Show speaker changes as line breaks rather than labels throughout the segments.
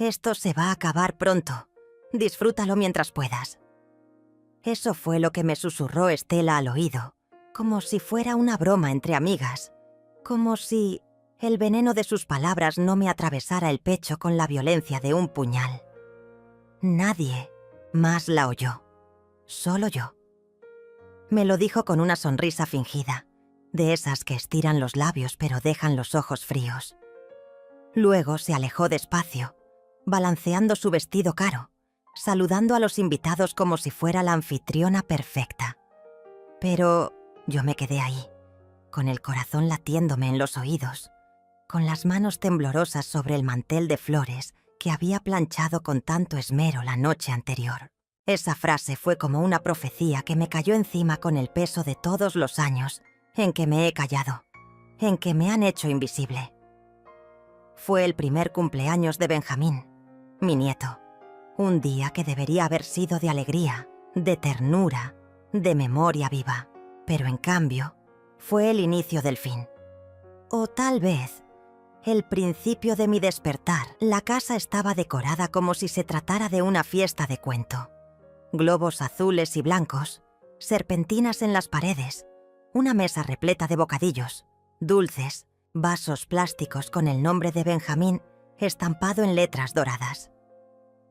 Esto se va a acabar pronto. Disfrútalo mientras puedas. Eso fue lo que me susurró Estela al oído, como si fuera una broma entre amigas, como si el veneno de sus palabras no me atravesara el pecho con la violencia de un puñal. Nadie más la oyó, solo yo. Me lo dijo con una sonrisa fingida, de esas que estiran los labios pero dejan los ojos fríos. Luego se alejó despacio, balanceando su vestido caro, saludando a los invitados como si fuera la anfitriona perfecta. Pero yo me quedé ahí, con el corazón latiéndome en los oídos, con las manos temblorosas sobre el mantel de flores que había planchado con tanto esmero la noche anterior. Esa frase fue como una profecía que me cayó encima con el peso de todos los años en que me he callado, en que me han hecho invisible. Fue el primer cumpleaños de Benjamín, mi nieto. Un día que debería haber sido de alegría, de ternura, de memoria viva. Pero en cambio, fue el inicio del fin. O tal vez, el principio de mi despertar. La casa estaba decorada como si se tratara de una fiesta de cuento. Globos azules y blancos, serpentinas en las paredes, una mesa repleta de bocadillos, dulces, vasos plásticos con el nombre de Benjamín estampado en letras doradas.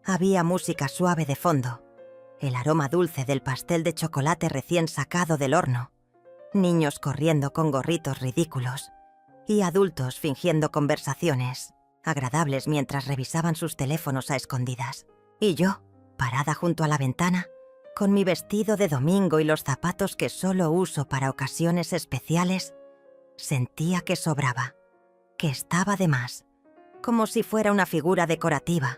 Había música suave de fondo, el aroma dulce del pastel de chocolate recién sacado del horno, niños corriendo con gorritos ridículos y adultos fingiendo conversaciones agradables mientras revisaban sus teléfonos a escondidas. Y yo, parada junto a la ventana, con mi vestido de domingo y los zapatos que solo uso para ocasiones especiales, sentía que sobraba, que estaba de más, como si fuera una figura decorativa,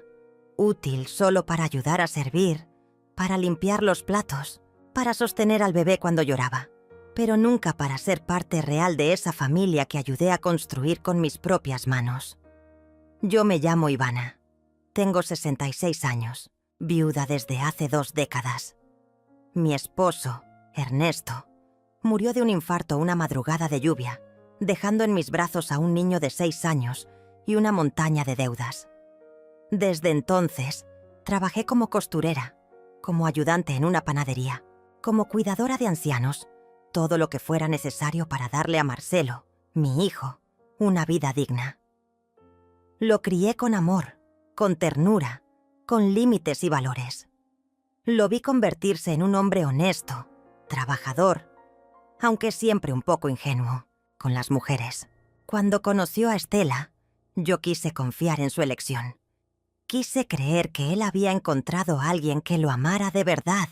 útil solo para ayudar a servir, para limpiar los platos, para sostener al bebé cuando lloraba, pero nunca para ser parte real de esa familia que ayudé a construir con mis propias manos. Yo me llamo Ivana. Tengo 66 años, viuda desde hace 2 décadas. Mi esposo, Ernesto, murió de un infarto una madrugada de lluvia, dejando en mis brazos a un niño de 6 años y una montaña de deudas. Desde entonces, trabajé como costurera, como ayudante en una panadería, como cuidadora de ancianos, todo lo que fuera necesario para darle a Marcelo, mi hijo, una vida digna. Lo crié con amor, con ternura, con límites y valores. Lo vi convertirse en un hombre honesto, trabajador, aunque siempre un poco ingenuo, con las mujeres. Cuando conoció a Estela, yo quise confiar en su elección. Quise creer que él había encontrado a alguien que lo amara de verdad,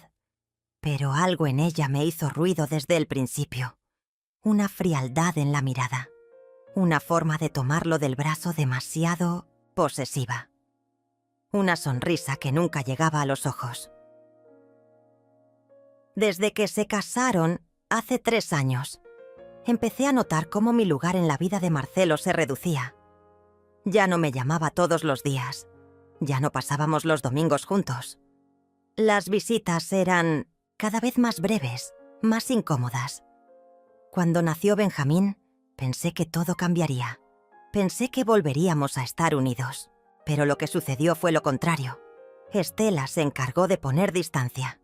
pero algo en ella me hizo ruido desde el principio. Una frialdad en la mirada, una forma de tomarlo del brazo demasiado posesiva. Una sonrisa que nunca llegaba a los ojos. Desde que se casaron, hace 3 años, empecé a notar cómo mi lugar en la vida de Marcelo se reducía. Ya no me llamaba todos los días. Ya no pasábamos los domingos juntos. Las visitas eran cada vez más breves, más incómodas. Cuando nació Benjamín, pensé que todo cambiaría. Pensé que volveríamos a estar unidos. Pero lo que sucedió fue lo contrario. Estela se encargó de poner distancia.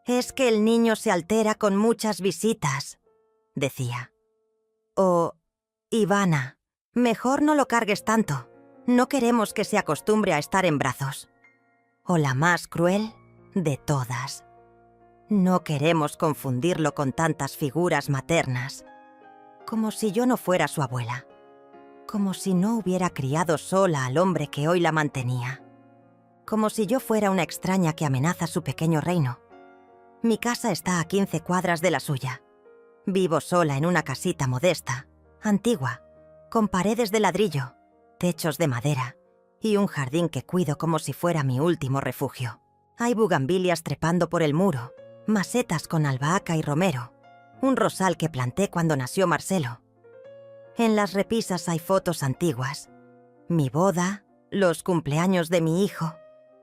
«Es que el niño se altera con muchas visitas», decía. «O, Ivana, mejor no lo cargues tanto. No queremos que se acostumbre a estar en brazos». O la más cruel de todas. «No queremos confundirlo con tantas figuras maternas». Como si yo no fuera su abuela. Como si no hubiera criado sola al hombre que hoy la mantenía. Como si yo fuera una extraña que amenaza su pequeño reino. Mi casa está a 15 cuadras de la suya. Vivo sola en una casita modesta, antigua, con paredes de ladrillo, techos de madera y un jardín que cuido como si fuera mi último refugio. Hay bugambilias trepando por el muro, macetas con albahaca y romero, un rosal que planté cuando nació Marcelo. En las repisas hay fotos antiguas. Mi boda, los cumpleaños de mi hijo,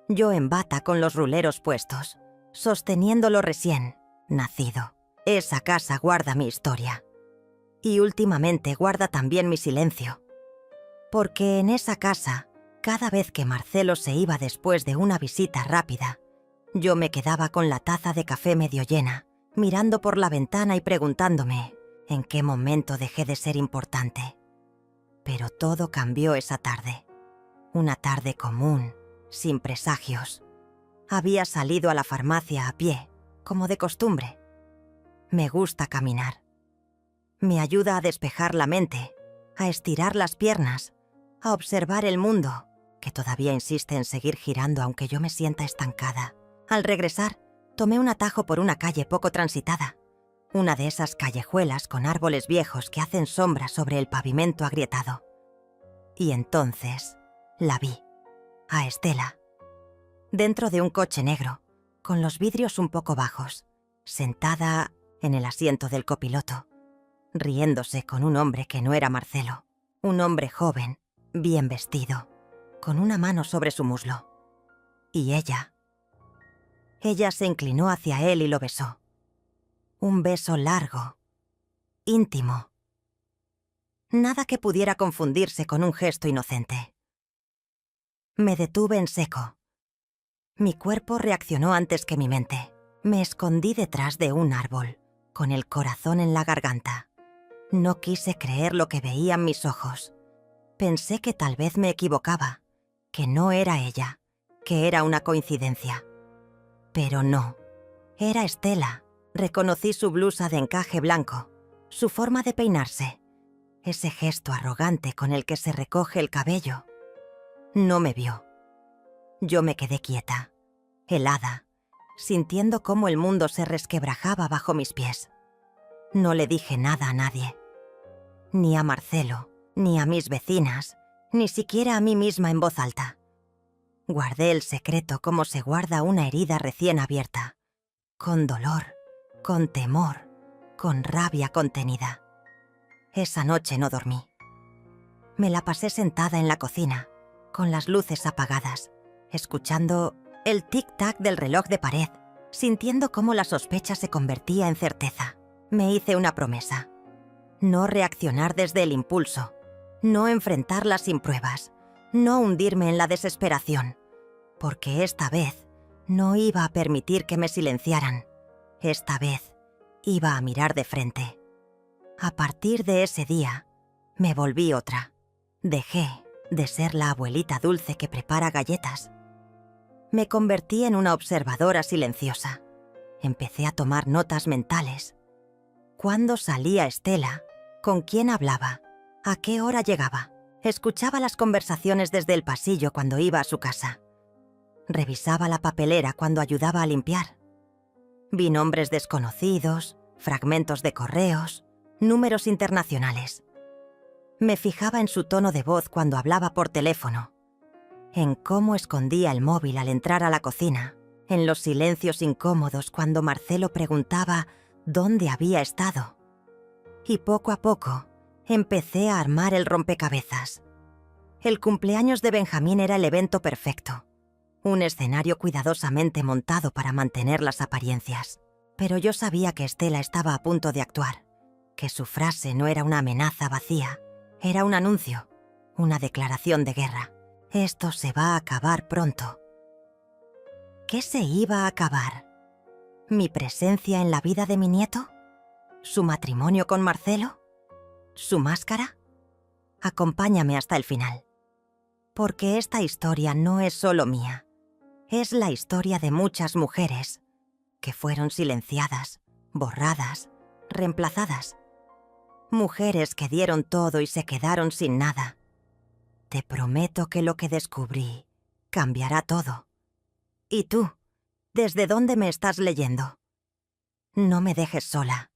yo en bata con los ruleros puestos, sosteniéndolo recién nacido. Esa casa guarda mi historia. Y últimamente guarda también mi silencio. Porque en esa casa Cada vez que Marcelo se iba después de una visita rápida, yo me quedaba con la taza de café medio llena, mirando por la ventana y preguntándome en qué momento dejé de ser importante. Pero todo cambió esa tarde. Una tarde común, sin presagios. Había salido a la farmacia a pie, como de costumbre. Me gusta caminar. Me ayuda a despejar la mente, a estirar las piernas, a observar el mundo, que todavía insiste en seguir girando aunque yo me sienta estancada. Al regresar, tomé un atajo por una calle poco transitada, una de esas callejuelas con árboles viejos que hacen sombra sobre el pavimento agrietado. Y entonces la vi, a Estela, dentro de un coche negro, con los vidrios un poco bajos, sentada en el asiento del copiloto, riéndose con un hombre que no era Marcelo, un hombre joven, bien vestido, con una mano sobre su muslo. Y ella se inclinó hacia él y lo besó. Un beso largo, íntimo. Nada que pudiera confundirse con un gesto inocente. Me detuve en seco. Mi cuerpo reaccionó antes que mi mente. Me escondí detrás de un árbol, con el corazón en la garganta. No quise creer lo que veían mis ojos. Pensé que tal vez me equivocaba, que no era ella, que era una coincidencia. Pero no, era Estela. Reconocí su blusa de encaje blanco, su forma de peinarse, ese gesto arrogante con el que se recoge el cabello. No me vio. Yo me quedé quieta, helada, sintiendo cómo el mundo se resquebrajaba bajo mis pies. No le dije nada a nadie, ni a Marcelo, ni a mis vecinas, ni siquiera a mí misma en voz alta. Guardé el secreto como se guarda una herida recién abierta, con dolor, con temor, con rabia contenida. Esa noche no dormí. Me la pasé sentada en la cocina, con las luces apagadas, escuchando el tic-tac del reloj de pared, sintiendo cómo la sospecha se convertía en certeza. Me hice una promesa: no reaccionar desde el impulso, no enfrentarla sin pruebas, no hundirme en la desesperación, porque esta vez no iba a permitir que me silenciaran. Esta vez iba a mirar de frente. A partir de ese día, me volví otra. Dejé de ser la abuelita dulce que prepara galletas. Me convertí en una observadora silenciosa. Empecé a tomar notas mentales. ¿Cuándo salía Estela? ¿Con quién hablaba? ¿A qué hora llegaba? Escuchaba las conversaciones desde el pasillo cuando iba a su casa. Revisaba la papelera cuando ayudaba a limpiar. Vi nombres desconocidos, fragmentos de correos, números internacionales. Me fijaba en su tono de voz cuando hablaba por teléfono, en cómo escondía el móvil al entrar a la cocina, en los silencios incómodos cuando Marcelo preguntaba dónde había estado. Y poco a poco empecé a armar el rompecabezas. El cumpleaños de Benjamín era el evento perfecto. Un escenario cuidadosamente montado para mantener las apariencias. Pero yo sabía que Estela estaba a punto de actuar, que su frase no era una amenaza vacía, era un anuncio, una declaración de guerra. Esto se va a acabar pronto. ¿Qué se iba a acabar? ¿Mi presencia en la vida de mi nieto? ¿Su matrimonio con Marcelo? ¿Su máscara? Acompáñame hasta el final. Porque esta historia no es solo mía. Es la historia de muchas mujeres que fueron silenciadas, borradas, reemplazadas. Mujeres que dieron todo y se quedaron sin nada. Te prometo que lo que descubrí cambiará todo. ¿Y tú? ¿Desde dónde me estás leyendo? No me dejes sola.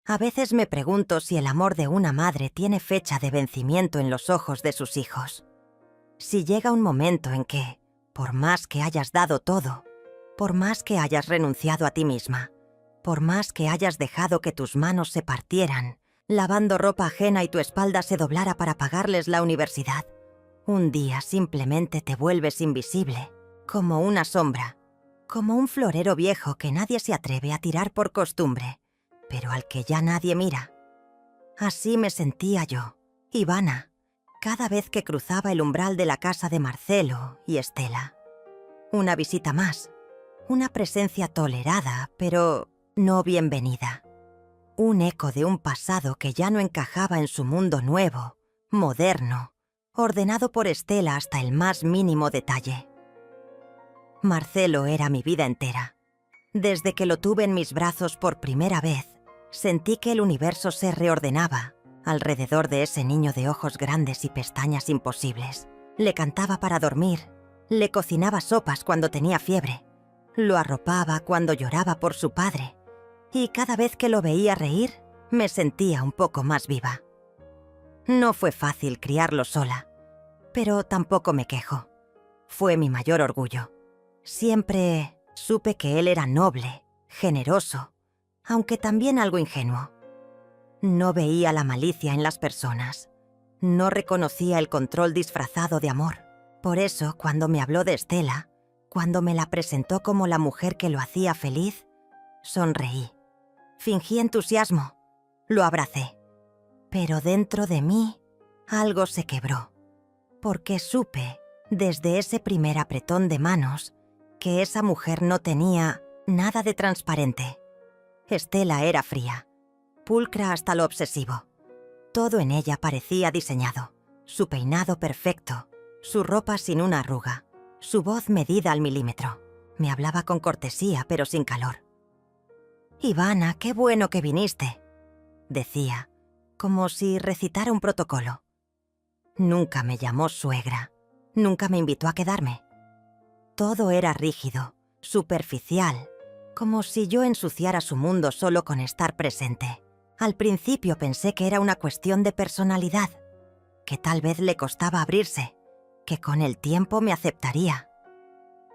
A veces me pregunto si el amor de una madre tiene fecha de vencimiento en los ojos de sus hijos. Si llega un momento en que, por más que hayas dado todo, por más que hayas renunciado a ti misma, por más que hayas dejado que tus manos se partieran, lavando ropa ajena y tu espalda se doblara para pagarles la universidad, un día simplemente te vuelves invisible, como una sombra, como un florero viejo que nadie se atreve a tirar por costumbre, pero al que ya nadie mira. Así me sentía yo, Ivana, cada vez que cruzaba el umbral de la casa de Marcelo y Estela. Una visita más, una presencia tolerada, pero no bienvenida. Un eco de un pasado que ya no encajaba en su mundo nuevo, moderno, ordenado por Estela hasta el más mínimo detalle. Marcelo era mi vida entera. Desde que lo tuve en mis brazos por primera vez, sentí que el universo se reordenaba alrededor de ese niño de ojos grandes y pestañas imposibles. Le cantaba para dormir, le cocinaba sopas cuando tenía fiebre, lo arropaba cuando lloraba por su padre, y cada vez que lo veía reír, me sentía un poco más viva. No fue fácil criarlo sola, pero tampoco me quejo. Fue mi mayor orgullo. Siempre supe que él era noble, generoso, aunque también algo ingenuo. No veía la malicia en las personas. No reconocía el control disfrazado de amor. Por eso, cuando me habló de Estela, cuando me la presentó como la mujer que lo hacía feliz, sonreí. Fingí entusiasmo. Lo abracé. Pero dentro de mí, algo se quebró. Porque supe, desde ese primer apretón de manos, que esa mujer no tenía nada de transparente. Estela era fría, pulcra hasta lo obsesivo. Todo en ella parecía diseñado. Su peinado perfecto, su ropa sin una arruga, su voz medida al milímetro. Me hablaba con cortesía, pero sin calor. «Ivana, qué bueno que viniste», decía, como si recitara un protocolo. Nunca me llamó suegra, nunca me invitó a quedarme. Todo era rígido, superficial, como si yo ensuciara su mundo solo con estar presente. Al principio pensé que era una cuestión de personalidad, que tal vez le costaba abrirse, que con el tiempo me aceptaría.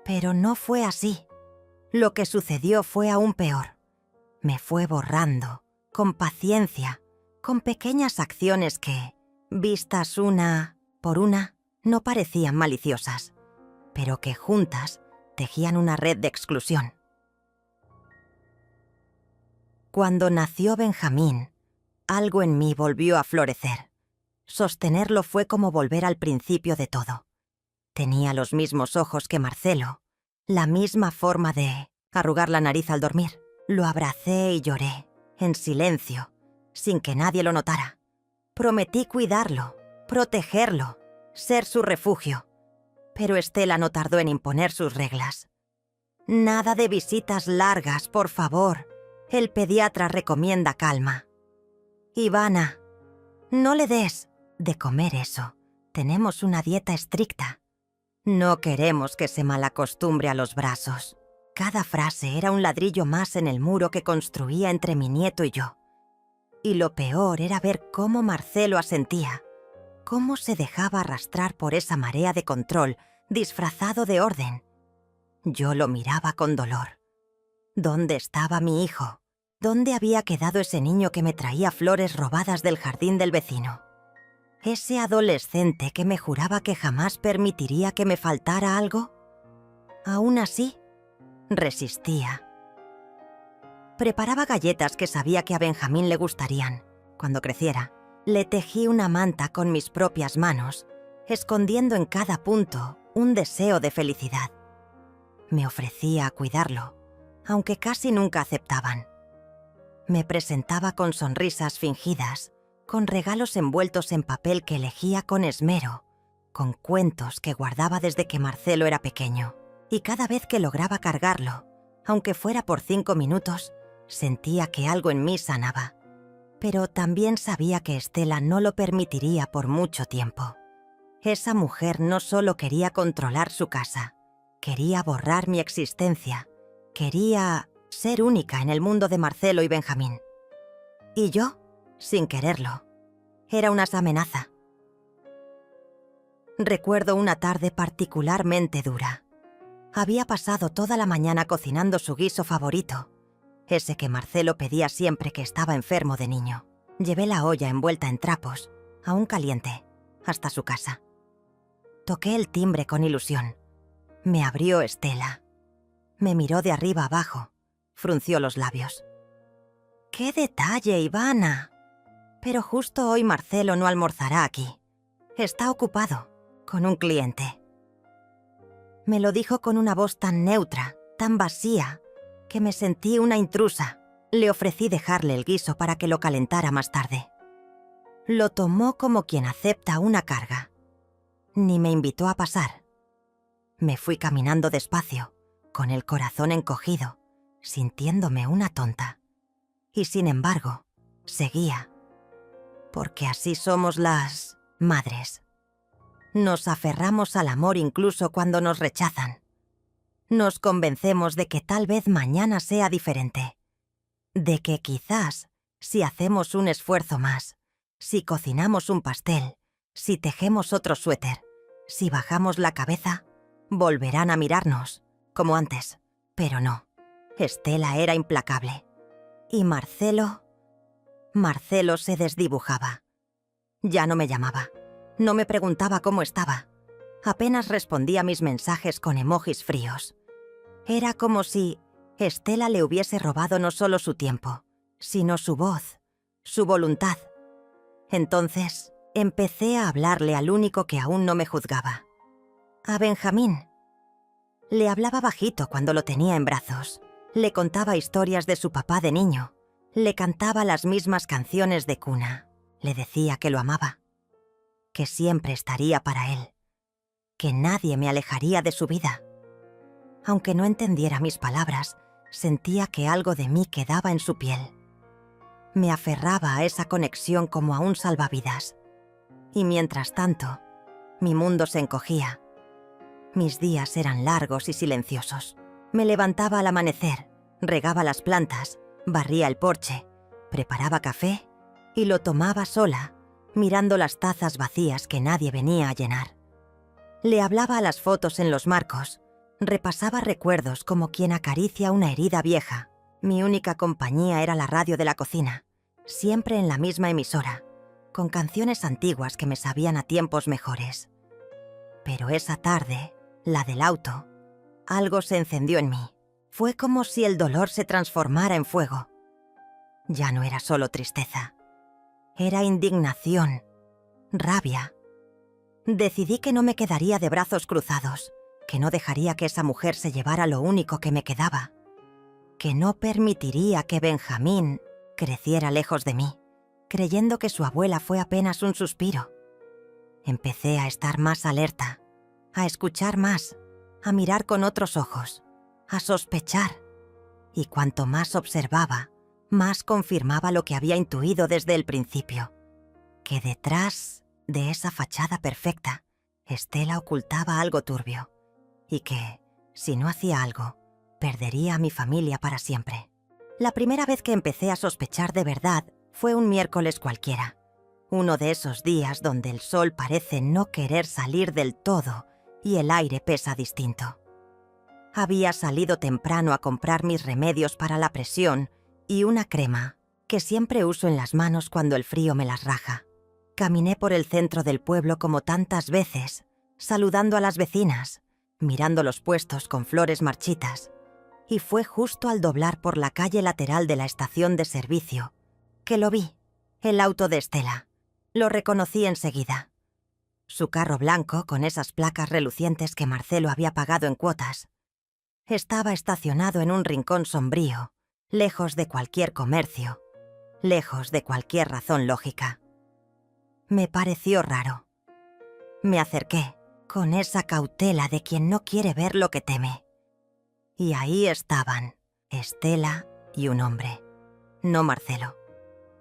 Pero no fue así. Lo que sucedió fue aún peor. Me fue borrando, con paciencia, con pequeñas acciones que, vistas una por una, no parecían maliciosas, pero que juntas tejían una red de exclusión. Cuando nació Benjamín, algo en mí volvió a florecer. Sostenerlo fue como volver al principio de todo. Tenía los mismos ojos que Marcelo, la misma forma de arrugar la nariz al dormir. Lo abracé y lloré, en silencio, sin que nadie lo notara. Prometí cuidarlo, protegerlo, ser su refugio. Pero Estela no tardó en imponer sus reglas. «Nada de visitas largas, por favor. El pediatra recomienda calma. Ivana, no le des de comer eso. Tenemos una dieta estricta. No queremos que se malacostumbre a los brazos». Cada frase era un ladrillo más en el muro que construía entre mi nieto y yo. Y lo peor era ver cómo Marcelo asentía, cómo se dejaba arrastrar por esa marea de control, disfrazado de orden. Yo lo miraba con dolor. ¿Dónde estaba mi hijo? ¿Dónde había quedado ese niño que me traía flores robadas del jardín del vecino? Ese adolescente que me juraba que jamás permitiría que me faltara algo. Aún así, resistía. Preparaba galletas que sabía que a Benjamín le gustarían. Cuando creciera, le tejí una manta con mis propias manos, escondiendo en cada punto un deseo de felicidad. Me ofrecía a cuidarlo, aunque casi nunca aceptaban. Me presentaba con sonrisas fingidas, con regalos envueltos en papel que elegía con esmero, con cuentos que guardaba desde que Marcelo era pequeño. Y cada vez que lograba cargarlo, aunque fuera por 5 minutos, sentía que algo en mí sanaba. Pero también sabía que Estela no lo permitiría por mucho tiempo. Esa mujer no solo quería controlar su casa, quería borrar mi existencia, quería ser única en el mundo de Marcelo y Benjamín. Y yo, sin quererlo, era una amenaza. Recuerdo una tarde particularmente dura. Había pasado toda la mañana cocinando su guiso favorito, ese que Marcelo pedía siempre que estaba enfermo de niño. Llevé la olla envuelta en trapos, aún caliente, hasta su casa. Toqué el timbre con ilusión. Me abrió Estela. Me miró de arriba abajo, frunció los labios. «¡Qué detalle, Ivana! Pero justo hoy Marcelo no almorzará aquí. Está ocupado, con un cliente. Me lo dijo con una voz tan neutra, tan vacía, que me sentí una intrusa. Le ofrecí dejarle el guiso para que lo calentara más tarde. Lo tomó como quien acepta una carga. Ni me invitó a pasar. Me fui caminando despacio, con el corazón encogido, sintiéndome una tonta. Y sin embargo, seguía. Porque así somos las madres. Nos aferramos al amor incluso cuando nos rechazan. Nos convencemos de que tal vez mañana sea diferente. De que quizás, si hacemos un esfuerzo más, si cocinamos un pastel, si tejemos otro suéter, si bajamos la cabeza, volverán a mirarnos, como antes. Pero no, Estela era implacable. Y Marcelo se desdibujaba. Ya no me llamaba, no me preguntaba cómo estaba. Apenas respondía a mis mensajes con emojis fríos. Era como si Estela le hubiese robado no solo su tiempo, sino su voz, su voluntad. Entonces, empecé a hablarle al único que aún no me juzgaba. A Benjamín. Le hablaba bajito cuando lo tenía en brazos. Le contaba historias de su papá de niño. Le cantaba las mismas canciones de cuna. Le decía que lo amaba. Que siempre estaría para él. Que nadie me alejaría de su vida. Aunque no entendiera mis palabras, sentía que algo de mí quedaba en su piel. Me aferraba a esa conexión como a un salvavidas. Y mientras tanto, mi mundo se encogía. Mis días eran largos y silenciosos. Me levantaba al amanecer, regaba las plantas, barría el porche, preparaba café y lo tomaba sola, mirando las tazas vacías que nadie venía a llenar. Le hablaba a las fotos en los marcos, repasaba recuerdos como quien acaricia una herida vieja. Mi única compañía era la radio de la cocina, siempre en la misma emisora, con canciones antiguas que me sabían a tiempos mejores. Pero esa tarde, la del auto, algo se encendió en mí. Fue como si el dolor se transformara en fuego. Ya no era solo tristeza. Era indignación, rabia. Decidí que no me quedaría de brazos cruzados, que no dejaría que esa mujer se llevara lo único que me quedaba, que no permitiría que Benjamín creciera lejos de mí, creyendo que su abuela fue apenas un suspiro. Empecé a estar más alerta, a escuchar más, a mirar con otros ojos, a sospechar. Y cuanto más observaba, más confirmaba lo que había intuido desde el principio, que detrás de esa fachada perfecta, Estela ocultaba algo turbio, y que, si no hacía algo, perdería a mi familia para siempre. La primera vez que empecé a sospechar de verdad fue un miércoles cualquiera, uno de esos días donde el sol parece no querer salir del todo y el aire pesa distinto. Había salido temprano a comprar mis remedios para la presión y una crema que siempre uso en las manos cuando el frío me las raja. Caminé por el centro del pueblo como tantas veces, saludando a las vecinas, mirando los puestos con flores marchitas, y fue justo al doblar por la calle lateral de la estación de servicio que lo vi, el auto de Estela. Lo reconocí enseguida. Su carro blanco, con esas placas relucientes que Marcelo había pagado en cuotas, estaba estacionado en un rincón sombrío, lejos de cualquier comercio, lejos de cualquier razón lógica. Me pareció raro. Me acerqué, con esa cautela de quien no quiere ver lo que teme. Y ahí estaban, Estela y un hombre. No Marcelo.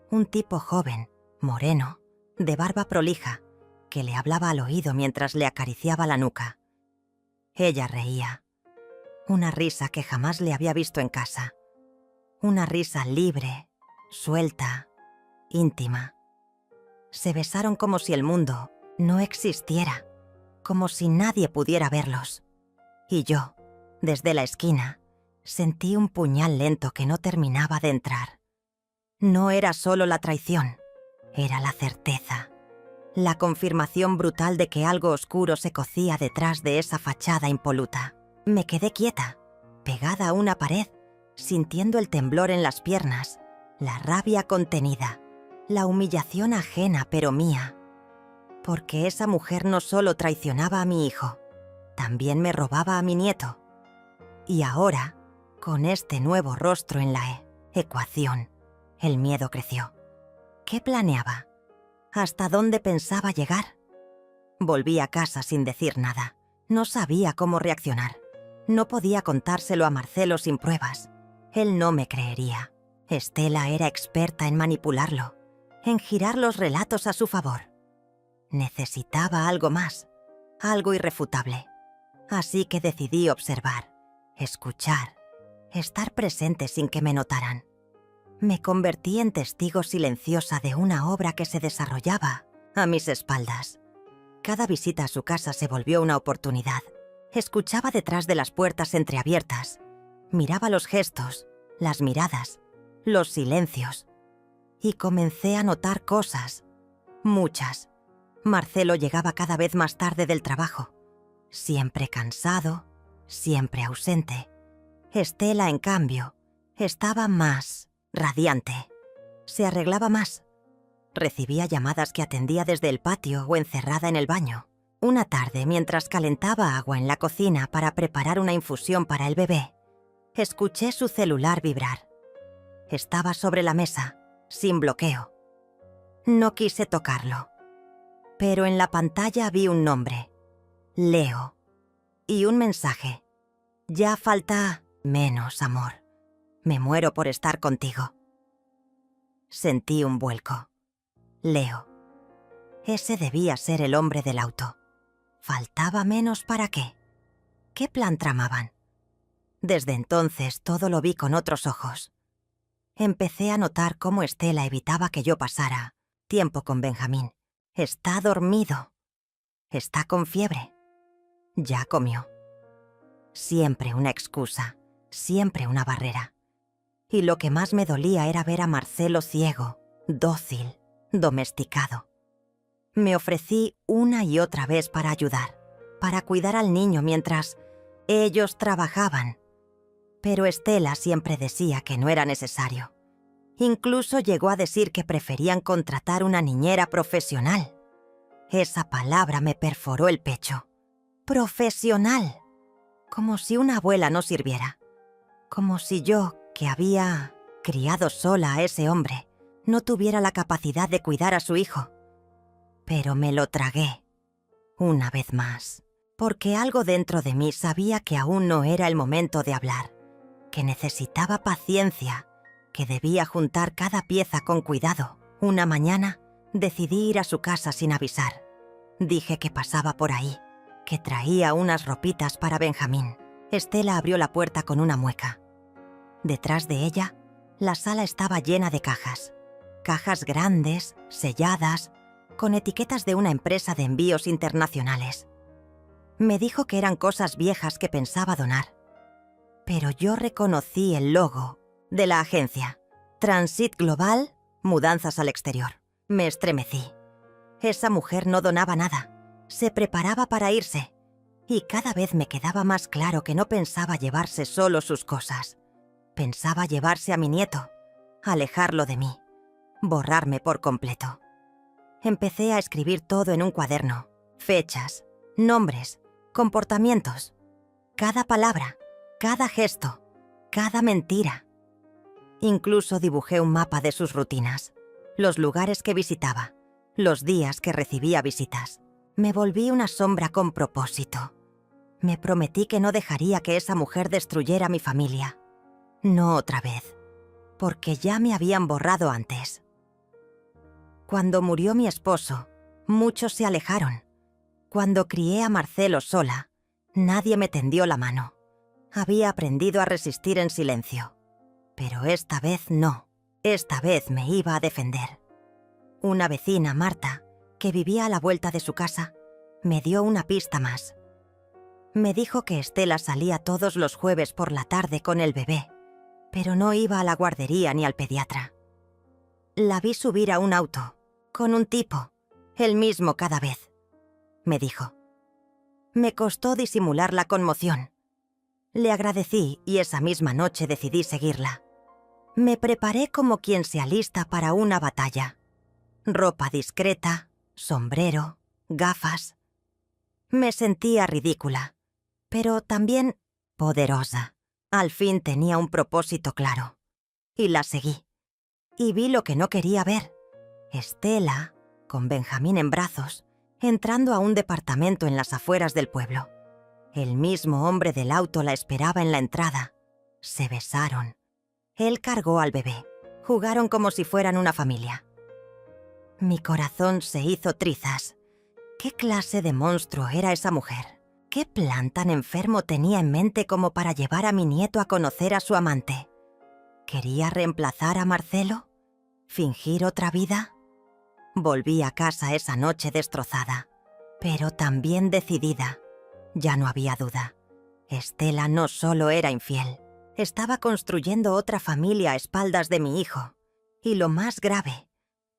Un tipo joven, moreno, de barba prolija, que le hablaba al oído mientras le acariciaba la nuca. Ella reía. Una risa que jamás le había visto en casa. Una risa libre, suelta, íntima. Se besaron como si el mundo no existiera, como si nadie pudiera verlos. Y yo, desde la esquina, sentí un puñal lento que no terminaba de entrar. No era solo la traición, era la certeza, la confirmación brutal de que algo oscuro se cocía detrás de esa fachada impoluta. Me quedé quieta, pegada a una pared, sintiendo el temblor en las piernas, la rabia contenida, la humillación ajena pero mía. Porque esa mujer no solo traicionaba a mi hijo, también me robaba a mi nieto. Y ahora, con este nuevo rostro en la ecuación, el miedo creció. ¿Qué planeaba? ¿Hasta dónde pensaba llegar? Volví a casa sin decir nada. No sabía cómo reaccionar. No podía contárselo a Marcelo sin pruebas. Él no me creería. Estela era experta en manipularlo, en girar los relatos a su favor. Necesitaba algo más, algo irrefutable. Así que decidí observar, escuchar, estar presente sin que me notaran. Me convertí en testigo silenciosa de una obra que se desarrollaba a mis espaldas. Cada visita a su casa se volvió una oportunidad. Escuchaba detrás de las puertas entreabiertas. Miraba los gestos, las miradas, los silencios. Y comencé a notar cosas. Muchas. Marcelo llegaba cada vez más tarde del trabajo. Siempre cansado, siempre ausente. Estela, en cambio, estaba más radiante. Se arreglaba más. Recibía llamadas que atendía desde el patio o encerrada en el baño. Una tarde, mientras calentaba agua en la cocina para preparar una infusión para el bebé, escuché su celular vibrar. Estaba sobre la mesa, sin bloqueo. No quise tocarlo. Pero en la pantalla vi un nombre, Leo, y un mensaje. Ya falta menos, amor. Me muero por estar contigo. Sentí un vuelco. Leo. Ese debía ser el hombre del auto. ¿Faltaba menos para qué? ¿Qué plan tramaban? Desde entonces todo lo vi con otros ojos. Empecé a notar cómo Estela evitaba que yo pasara tiempo con Benjamín. Está dormido. Está con fiebre. Ya comió. Siempre una excusa, siempre una barrera. Y lo que más me dolía era ver a Marcelo ciego, dócil, domesticado. Me ofrecí una y otra vez para ayudar, para cuidar al niño mientras ellos trabajaban. Pero Estela siempre decía que no era necesario. Incluso llegó a decir que preferían contratar una niñera profesional. Esa palabra me perforó el pecho. Profesional. Como si una abuela no sirviera. Como si yo, que había criado sola a ese hombre, no tuviera la capacidad de cuidar a su hijo. Pero me lo tragué, una vez más, porque algo dentro de mí sabía que aún no era el momento de hablar, que necesitaba paciencia, que debía juntar cada pieza con cuidado. Una mañana decidí ir a su casa sin avisar. Dije que pasaba por ahí, que traía unas ropitas para Benjamín. Estela abrió la puerta con una mueca. Detrás de ella, la sala estaba llena de cajas. Cajas grandes, selladas, con etiquetas de una empresa de envíos internacionales. Me dijo que eran cosas viejas que pensaba donar. Pero yo reconocí el logo de la agencia. Transit Global, mudanzas al exterior. Me estremecí. Esa mujer no donaba nada. Se preparaba para irse. Y cada vez me quedaba más claro que no pensaba llevarse solo sus cosas. Pensaba llevarse a mi nieto, alejarlo de mí, borrarme por completo. Empecé a escribir todo en un cuaderno. Fechas, nombres, comportamientos. Cada palabra, cada gesto, cada mentira. Incluso dibujé un mapa de sus rutinas, los lugares que visitaba, los días que recibía visitas. Me volví una sombra con propósito. Me prometí que no dejaría que esa mujer destruyera mi familia. No otra vez, porque ya me habían borrado antes. Cuando murió mi esposo, muchos se alejaron. Cuando crié a Marcelo sola, nadie me tendió la mano. Había aprendido a resistir en silencio. Pero esta vez no. Esta vez me iba a defender. Una vecina, Marta, que vivía a la vuelta de su casa, me dio una pista más. Me dijo que Estela salía todos los jueves por la tarde con el bebé, pero no iba a la guardería ni al pediatra. La vi subir a un auto, con un tipo, el mismo cada vez, me dijo. Me costó disimular la conmoción. Le agradecí y esa misma noche decidí seguirla. Me preparé como quien se alista para una batalla. Ropa discreta, sombrero, gafas. Me sentía ridícula, pero también poderosa. Al fin tenía un propósito claro. Y la seguí. Y vi lo que no quería ver. Estela, con Benjamín en brazos, entrando a un departamento en las afueras del pueblo. El mismo hombre del auto la esperaba en la entrada. Se besaron. Él cargó al bebé. Jugaron como si fueran una familia. Mi corazón se hizo trizas. ¿Qué clase de monstruo era esa mujer? ¿Qué plan tan enfermo tenía en mente como para llevar a mi nieto a conocer a su amante? ¿Quería reemplazar a Marcelo? ¿Fingir otra vida? Volví a casa esa noche destrozada, pero también decidida. Ya no había duda. Estela no solo era infiel, estaba construyendo otra familia a espaldas de mi hijo. Y lo más grave,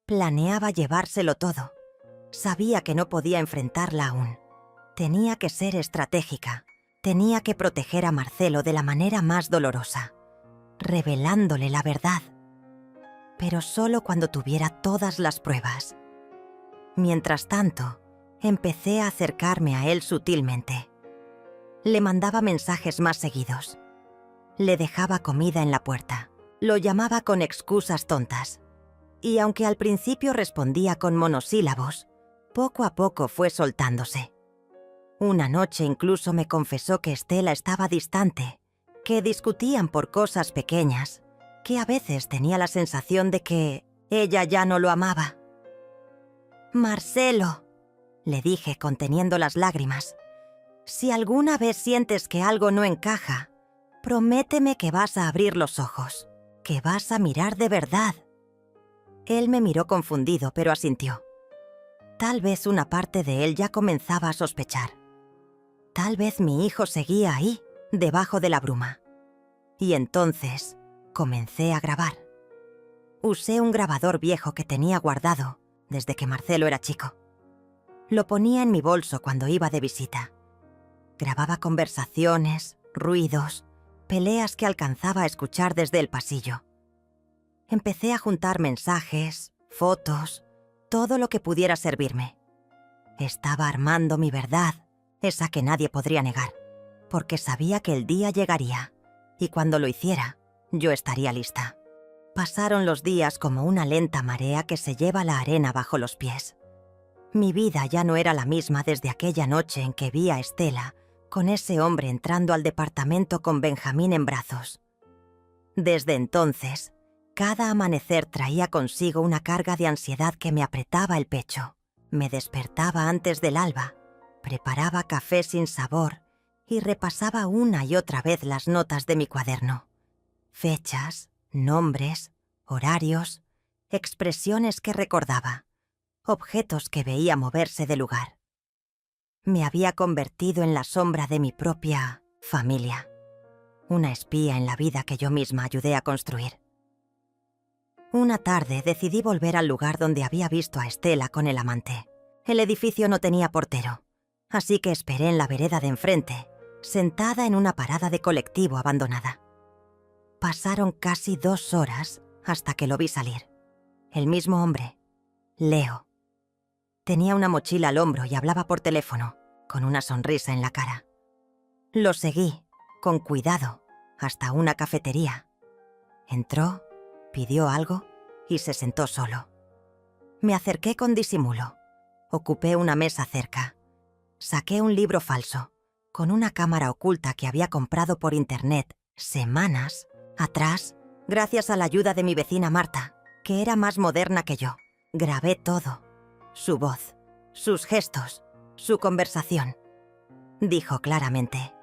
planeaba llevárselo todo. Sabía que no podía enfrentarla aún. Tenía que ser estratégica. Tenía que proteger a Marcelo de la manera más dolorosa, revelándole la verdad. Pero solo cuando tuviera todas las pruebas. Mientras tanto, empecé a acercarme a él sutilmente. Le mandaba mensajes más seguidos. Le dejaba comida en la puerta. Lo llamaba con excusas tontas. Y aunque al principio respondía con monosílabos, poco a poco fue soltándose. Una noche incluso me confesó que Estela estaba distante, que discutían por cosas pequeñas, que a veces tenía la sensación de que ella ya no lo amaba. «Marcelo», le dije conteniendo las lágrimas, «si alguna vez sientes que algo no encaja, prométeme que vas a abrir los ojos, que vas a mirar de verdad». Él me miró confundido, pero asintió. Tal vez una parte de él ya comenzaba a sospechar. Tal vez mi hijo seguía ahí, debajo de la bruma. Y entonces comencé a grabar. Usé un grabador viejo que tenía guardado desde que Marcelo era chico. Lo ponía en mi bolso cuando iba de visita. Grababa conversaciones, ruidos, peleas que alcanzaba a escuchar desde el pasillo. Empecé a juntar mensajes, fotos, todo lo que pudiera servirme. Estaba armando mi verdad, esa que nadie podría negar, porque sabía que el día llegaría, y cuando lo hiciera, yo estaría lista. Pasaron los días como una lenta marea que se lleva la arena bajo los pies. Mi vida ya no era la misma desde aquella noche en que vi a Estela con ese hombre entrando al departamento con Benjamín en brazos. Desde entonces, cada amanecer traía consigo una carga de ansiedad que me apretaba el pecho. Me despertaba antes del alba, preparaba café sin sabor y repasaba una y otra vez las notas de mi cuaderno. Fechas, nombres, horarios, expresiones que recordaba, objetos que veía moverse de lugar. Me había convertido en la sombra de mi propia familia, una espía en la vida que yo misma ayudé a construir. Una tarde decidí volver al lugar donde había visto a Estela con el amante. El edificio no tenía portero, así que esperé en la vereda de enfrente, sentada en una parada de colectivo abandonada. Pasaron casi 2 horas hasta que lo vi salir. El mismo hombre, Leo. Tenía una mochila al hombro y hablaba por teléfono, con una sonrisa en la cara. Lo seguí, con cuidado, hasta una cafetería. Entró, pidió algo y se sentó solo. Me acerqué con disimulo. Ocupé una mesa cerca. Saqué un libro falso, con una cámara oculta que había comprado por internet semanas atrás, gracias a la ayuda de mi vecina Marta, que era más moderna que yo. Grabé todo. Su voz, sus gestos, su conversación. Dijo claramente: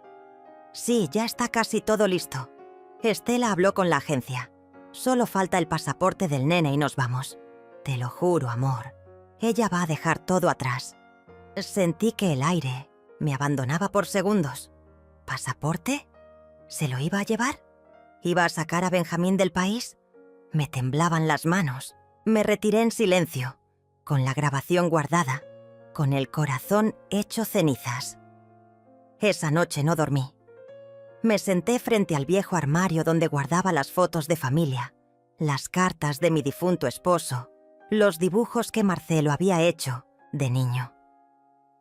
«Sí, ya está casi todo listo. Estela habló con la agencia. Solo falta el pasaporte del nene y nos vamos. Te lo juro, amor. Ella va a dejar todo atrás». Sentí que el aire me abandonaba por segundos. ¿Pasaporte? ¿Se lo iba a llevar? ¿Iba a sacar a Benjamín del país? Me temblaban las manos. Me retiré en silencio, con la grabación guardada, con el corazón hecho cenizas. Esa noche no dormí. Me senté frente al viejo armario donde guardaba las fotos de familia, las cartas de mi difunto esposo, los dibujos que Marcelo había hecho de niño.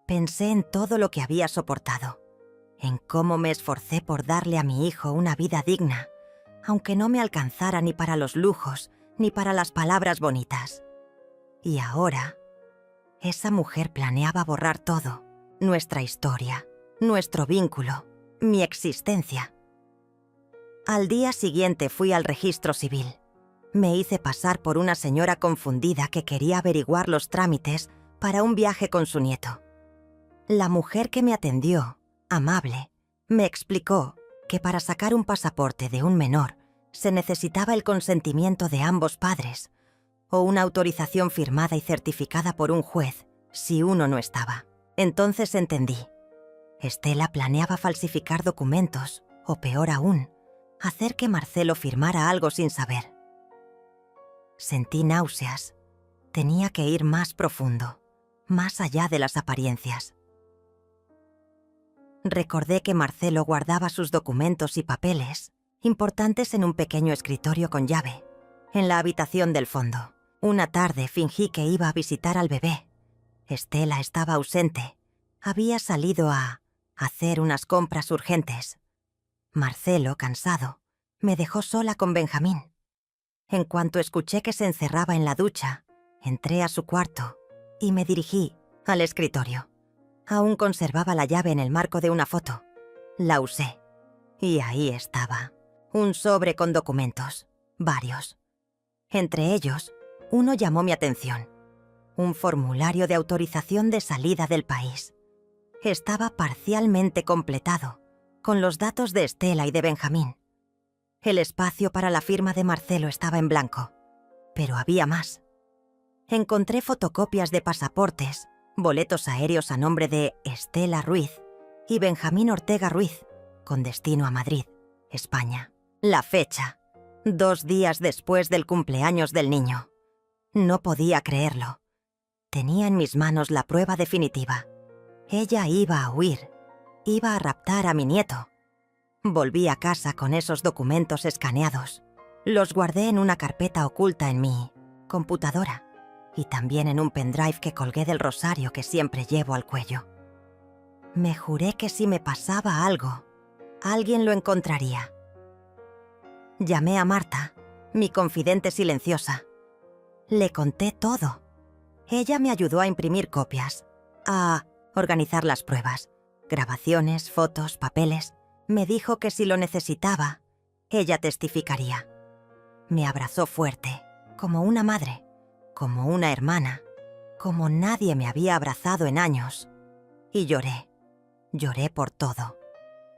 Pensé en todo lo que había soportado, en cómo me esforcé por darle a mi hijo una vida digna, aunque no me alcanzara ni para los lujos ni para las palabras bonitas. Y ahora, esa mujer planeaba borrar todo, nuestra historia, nuestro vínculo, mi existencia. Al día siguiente fui al registro civil. Me hice pasar por una señora confundida que quería averiguar los trámites para un viaje con su nieto. La mujer que me atendió, amable, me explicó que para sacar un pasaporte de un menor se necesitaba el consentimiento de ambos padres o una autorización firmada y certificada por un juez si uno no estaba. Entonces entendí. Estela planeaba falsificar documentos o, peor aún, hacer que Marcelo firmara algo sin saber. Sentí náuseas. Tenía que ir más profundo, más allá de las apariencias. Recordé que Marcelo guardaba sus documentos y papeles importantes en un pequeño escritorio con llave, en la habitación del fondo. Una tarde fingí que iba a visitar al bebé. Estela estaba ausente. Había salido a hacer unas compras urgentes. Marcelo, cansado, me dejó sola con Benjamín. En cuanto escuché que se encerraba en la ducha, entré a su cuarto y me dirigí al escritorio. Aún conservaba la llave en el marco de una foto. La usé. Y ahí estaba. Un sobre con documentos. Varios. Entre ellos, uno llamó mi atención. Un formulario de autorización de salida del país. Estaba parcialmente completado, con los datos de Estela y de Benjamín. El espacio para la firma de Marcelo estaba en blanco. Pero había más. Encontré fotocopias de pasaportes, boletos aéreos a nombre de Estela Ruiz y Benjamín Ortega Ruiz, con destino a Madrid, España. La fecha, 2 días después del cumpleaños del niño. No podía creerlo. Tenía en mis manos la prueba definitiva. Ella iba a huir, iba a raptar a mi nieto. Volví a casa con esos documentos escaneados. Los guardé en una carpeta oculta en mi computadora y también en un pendrive que colgué del rosario que siempre llevo al cuello. Me juré que si me pasaba algo, alguien lo encontraría. Llamé a Marta, mi confidente silenciosa. Le conté todo. Ella me ayudó a imprimir copias, a organizar las pruebas, grabaciones, fotos, papeles. Me dijo que si lo necesitaba, ella testificaría. Me abrazó fuerte, como una madre, como una hermana, como nadie me había abrazado en años. Y lloré. Lloré por todo,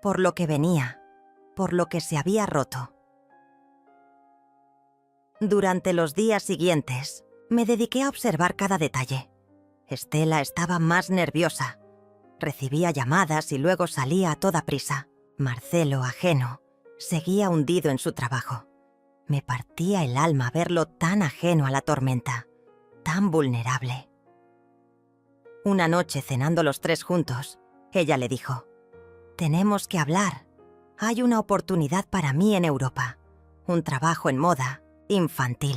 por lo que venía, por lo que se había roto. Durante los días siguientes, me dediqué a observar cada detalle. Estela estaba más nerviosa. Recibía llamadas y luego salía a toda prisa. Marcelo, ajeno, seguía hundido en su trabajo. Me partía el alma verlo tan ajeno a la tormenta, tan vulnerable. Una noche, cenando los 3 juntos, ella le dijo: «Tenemos que hablar. Hay una oportunidad para mí en Europa. Un trabajo en moda, infantil.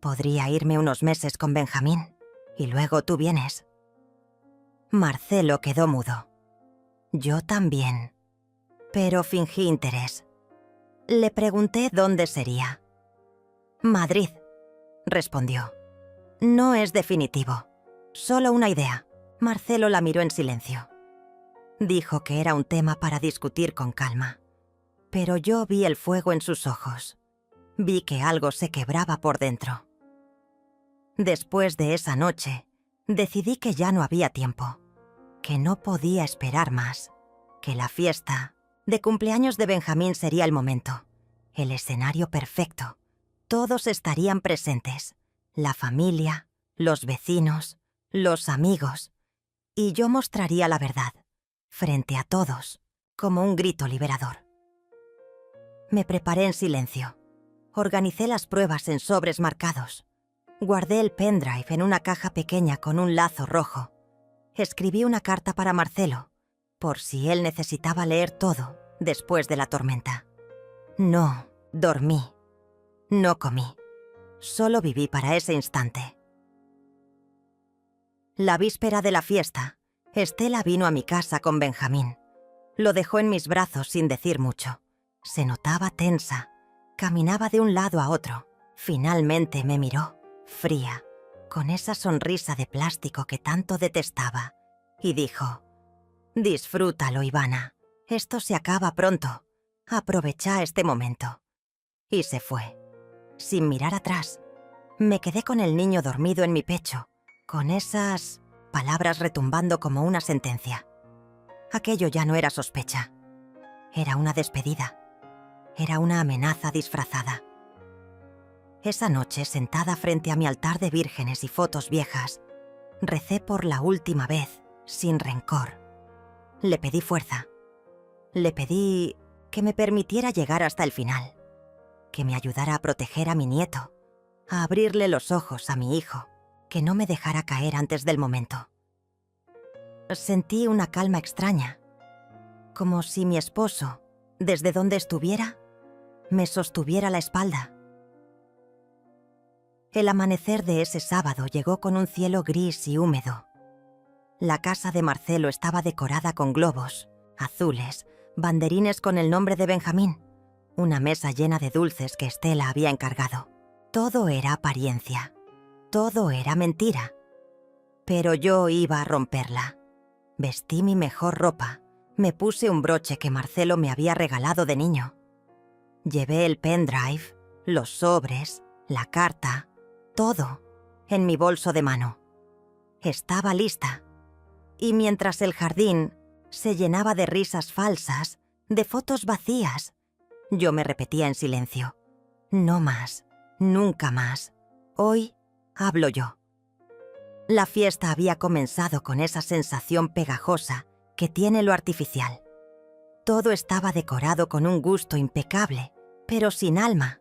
Podría irme unos meses con Benjamín y luego tú vienes». Marcelo quedó mudo. Yo también. Pero fingí interés. Le pregunté dónde sería. «Madrid», respondió. «No es definitivo. Solo una idea». Marcelo la miró en silencio. Dijo que era un tema para discutir con calma. Pero yo vi el fuego en sus ojos. Vi que algo se quebraba por dentro. Después de esa noche, decidí que ya no había tiempo, que no podía esperar más, que la fiesta de cumpleaños de Benjamín sería el momento, el escenario perfecto. Todos estarían presentes, la familia, los vecinos, los amigos, y yo mostraría la verdad, frente a todos, como un grito liberador. Me preparé en silencio. Organicé las pruebas en sobres marcados. Guardé el pendrive en una caja pequeña con un lazo rojo. Escribí una carta para Marcelo, por si él necesitaba leer todo después de la tormenta. No dormí. No comí. Solo viví para ese instante. La víspera de la fiesta, Estela vino a mi casa con Benjamín. Lo dejó en mis brazos sin decir mucho. Se notaba tensa. Caminaba de un lado a otro. Finalmente me miró, fría, con esa sonrisa de plástico que tanto detestaba, y dijo: «Disfrútalo, Ivana. Esto se acaba pronto. Aprovecha este momento». Y se fue, sin mirar atrás. Me quedé con el niño dormido en mi pecho, con esas palabras retumbando como una sentencia. Aquello ya no era sospecha. Era una despedida. Era una amenaza disfrazada. Esa noche, sentada frente a mi altar de vírgenes y fotos viejas, recé por la última vez, sin rencor. Le pedí fuerza. Le pedí que me permitiera llegar hasta el final, que me ayudara a proteger a mi nieto, a abrirle los ojos a mi hijo, que no me dejara caer antes del momento. Sentí una calma extraña, como si mi esposo, desde donde estuviera, me sostuviera la espalda. El amanecer de ese sábado llegó con un cielo gris y húmedo. La casa de Marcelo estaba decorada con globos, azules, banderines con el nombre de Benjamín, una mesa llena de dulces que Estela había encargado. Todo era apariencia, todo era mentira. Pero yo iba a romperla. Vestí mi mejor ropa, me puse un broche que Marcelo me había regalado de niño. Llevé el pendrive, los sobres, la carta, todo, en mi bolso de mano. Estaba lista. Y mientras el jardín se llenaba de risas falsas, de fotos vacías, yo me repetía en silencio: no más, nunca más. Hoy hablo yo. La fiesta había comenzado con esa sensación pegajosa que tiene lo artificial. Todo estaba decorado con un gusto impecable, pero sin alma.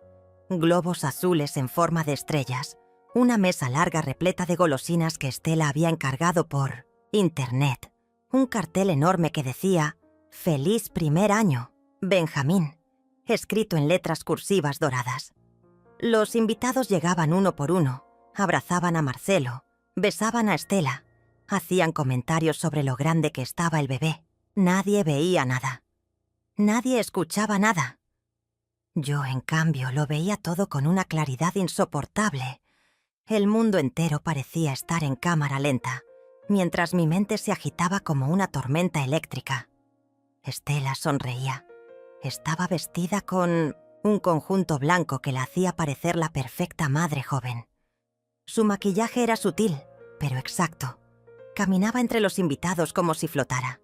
Globos azules en forma de estrellas, una mesa larga repleta de golosinas que Estela había encargado por internet, un cartel enorme que decía: «Feliz primer año, Benjamín», escrito en letras cursivas doradas. Los invitados llegaban uno por uno, abrazaban a Marcelo, besaban a Estela, hacían comentarios sobre lo grande que estaba el bebé. Nadie veía nada. Nadie escuchaba nada. Yo, en cambio, lo veía todo con una claridad insoportable. El mundo entero parecía estar en cámara lenta, mientras mi mente se agitaba como una tormenta eléctrica. Estela sonreía. Estaba vestida con un conjunto blanco que la hacía parecer la perfecta madre joven. Su maquillaje era sutil, pero exacto. Caminaba entre los invitados como si flotara.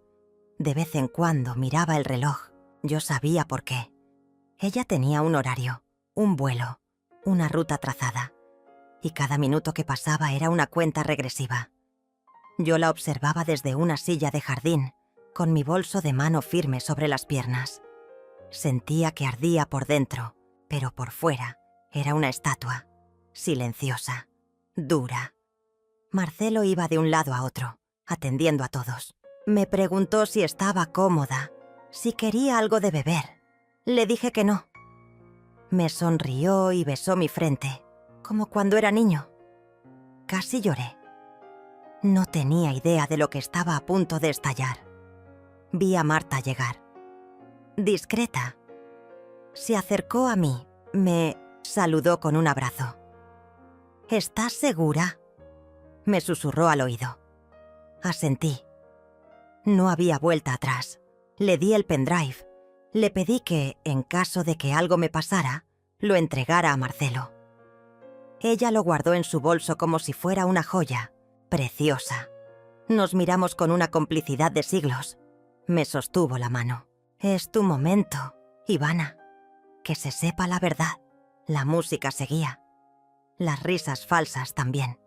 De vez en cuando miraba el reloj. Yo sabía por qué. Ella tenía un horario, un vuelo, una ruta trazada, y cada minuto que pasaba era una cuenta regresiva. Yo la observaba desde una silla de jardín, con mi bolso de mano firme sobre las piernas. Sentía que ardía por dentro, pero por fuera era una estatua, silenciosa, dura. Marcelo iba de un lado a otro, atendiendo a todos. Me preguntó si estaba cómoda, si quería algo de beber. Le dije que no. Me sonrió y besó mi frente, como cuando era niño. Casi lloré. No tenía idea de lo que estaba a punto de estallar. Vi a Marta llegar. Discreta. Se acercó a mí, me saludó con un abrazo. «¿Estás segura?», me susurró al oído. Asentí. No había vuelta atrás. Le di el pendrive. Le pedí que, en caso de que algo me pasara, lo entregara a Marcelo. Ella lo guardó en su bolso como si fuera una joya, preciosa. Nos miramos con una complicidad de siglos. Me sostuvo la mano. «Es tu momento, Ivana. Que se sepa la verdad». La música seguía. Las risas falsas también.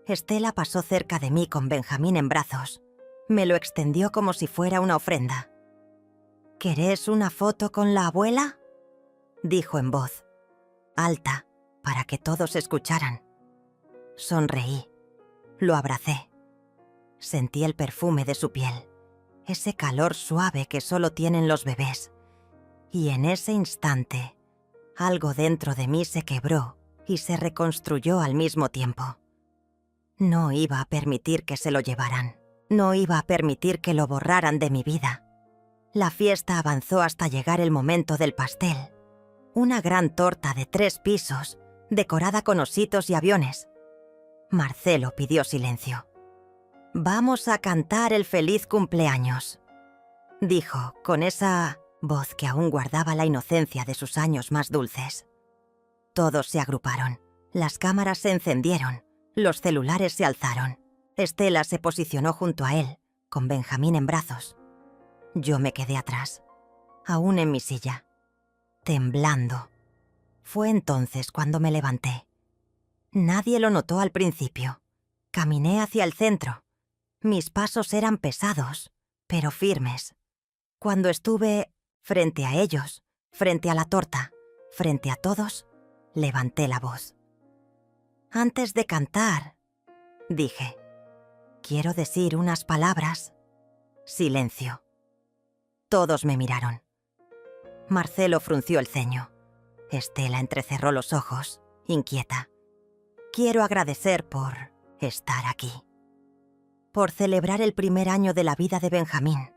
Estela pasó cerca de mí con Benjamín en brazos. Me lo extendió como si fuera una ofrenda. «¿Querés una foto con la abuela?», dijo en voz alta, para que todos escucharan. Sonreí. Lo abracé. Sentí el perfume de su piel, ese calor suave que solo tienen los bebés. Y en ese instante, algo dentro de mí se quebró y se reconstruyó al mismo tiempo. No iba a permitir que se lo llevaran. No iba a permitir que lo borraran de mi vida. La fiesta avanzó hasta llegar el momento del pastel. Una gran torta de 3 pisos, decorada con ositos y aviones. Marcelo pidió silencio. «Vamos a cantar el feliz cumpleaños», dijo, con esa voz que aún guardaba la inocencia de sus años más dulces. Todos se agruparon. Las cámaras se encendieron. Los celulares se alzaron. Estela se posicionó junto a él, con Benjamín en brazos. Yo me quedé atrás, aún en mi silla, temblando. Fue entonces cuando me levanté. Nadie lo notó al principio. Caminé hacia el centro. Mis pasos eran pesados, pero firmes. Cuando estuve frente a ellos, frente a la torta, frente a todos, levanté la voz. «Antes de cantar», dije, «quiero decir unas palabras». Silencio. Todos me miraron. Marcelo frunció el ceño. Estela entrecerró los ojos, inquieta. «Quiero agradecer por estar aquí. Por celebrar el primer año de la vida de Benjamín,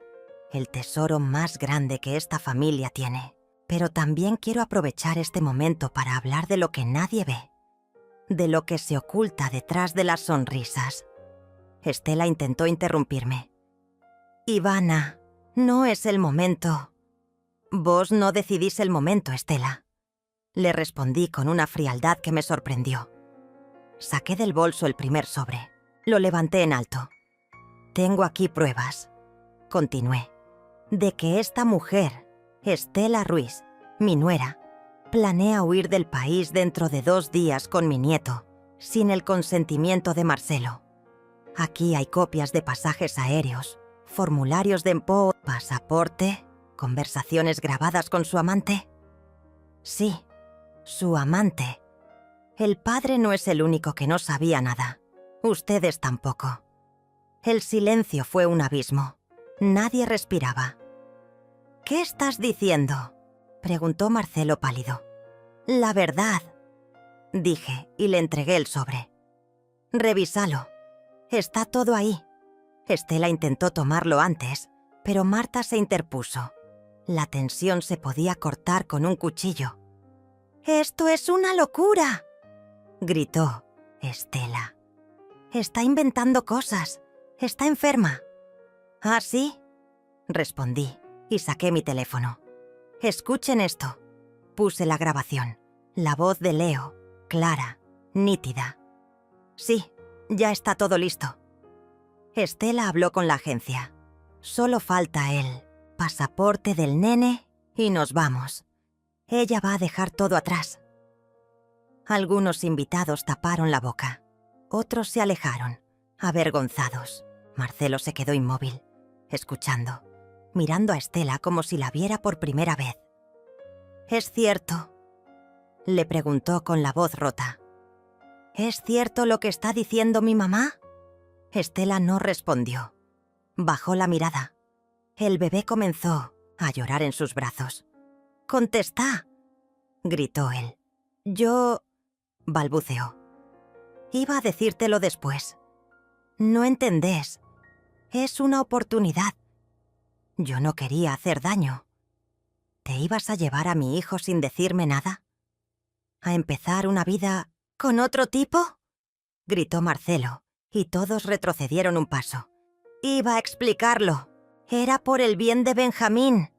el tesoro más grande que esta familia tiene. Pero también quiero aprovechar este momento para hablar de lo que nadie ve, de lo que se oculta detrás de las sonrisas». Estela intentó interrumpirme. «Ivana, no es el momento». «Vos no decidís el momento, Estela», le respondí con una frialdad que me sorprendió. Saqué del bolso el primer sobre. Lo levanté en alto. «Tengo aquí pruebas», continué, «de que esta mujer, Estela Ruiz, mi nuera, planea huir del país dentro de 2 días con mi nieto, sin el consentimiento de Marcelo. Aquí hay copias de pasajes aéreos, formularios de empo, pasaporte, conversaciones grabadas con su amante». «Sí, su amante. El padre no es el único que no sabía nada. Ustedes tampoco». El silencio fue un abismo. Nadie respiraba. «¿Qué estás diciendo?», preguntó Marcelo pálido. «La verdad», dije y le entregué el sobre. «Revísalo. Está todo ahí». Estela intentó tomarlo antes, pero Marta se interpuso. La tensión se podía cortar con un cuchillo. «¡Esto es una locura!», gritó Estela. «Está inventando cosas. Está enferma». «¿Ah, sí?», respondí y saqué mi teléfono. «Escuchen esto». Puse la grabación. La voz de Leo, clara, nítida. «Sí, ya está todo listo». Estela habló con la agencia. «Solo falta el pasaporte del nene y nos vamos. Ella va a dejar todo atrás». Algunos invitados taparon la boca. Otros se alejaron, avergonzados. Marcelo se quedó inmóvil, escuchando, mirando a Estela como si la viera por primera vez. «¿Es cierto?», le preguntó con la voz rota. «¿Es cierto lo que está diciendo mi mamá?». Estela no respondió. Bajó la mirada. El bebé comenzó a llorar en sus brazos. «¡Contestá!», gritó él. «Yo…», balbuceó. «Iba a decírtelo después. No entendés. Es una oportunidad. Yo no quería hacer daño. ¿Te ibas a llevar a mi hijo sin decirme nada? ¿A empezar una vida con otro tipo?», gritó Marcelo, y todos retrocedieron un paso. «Iba a explicarlo. Era por el bien de Benjamín».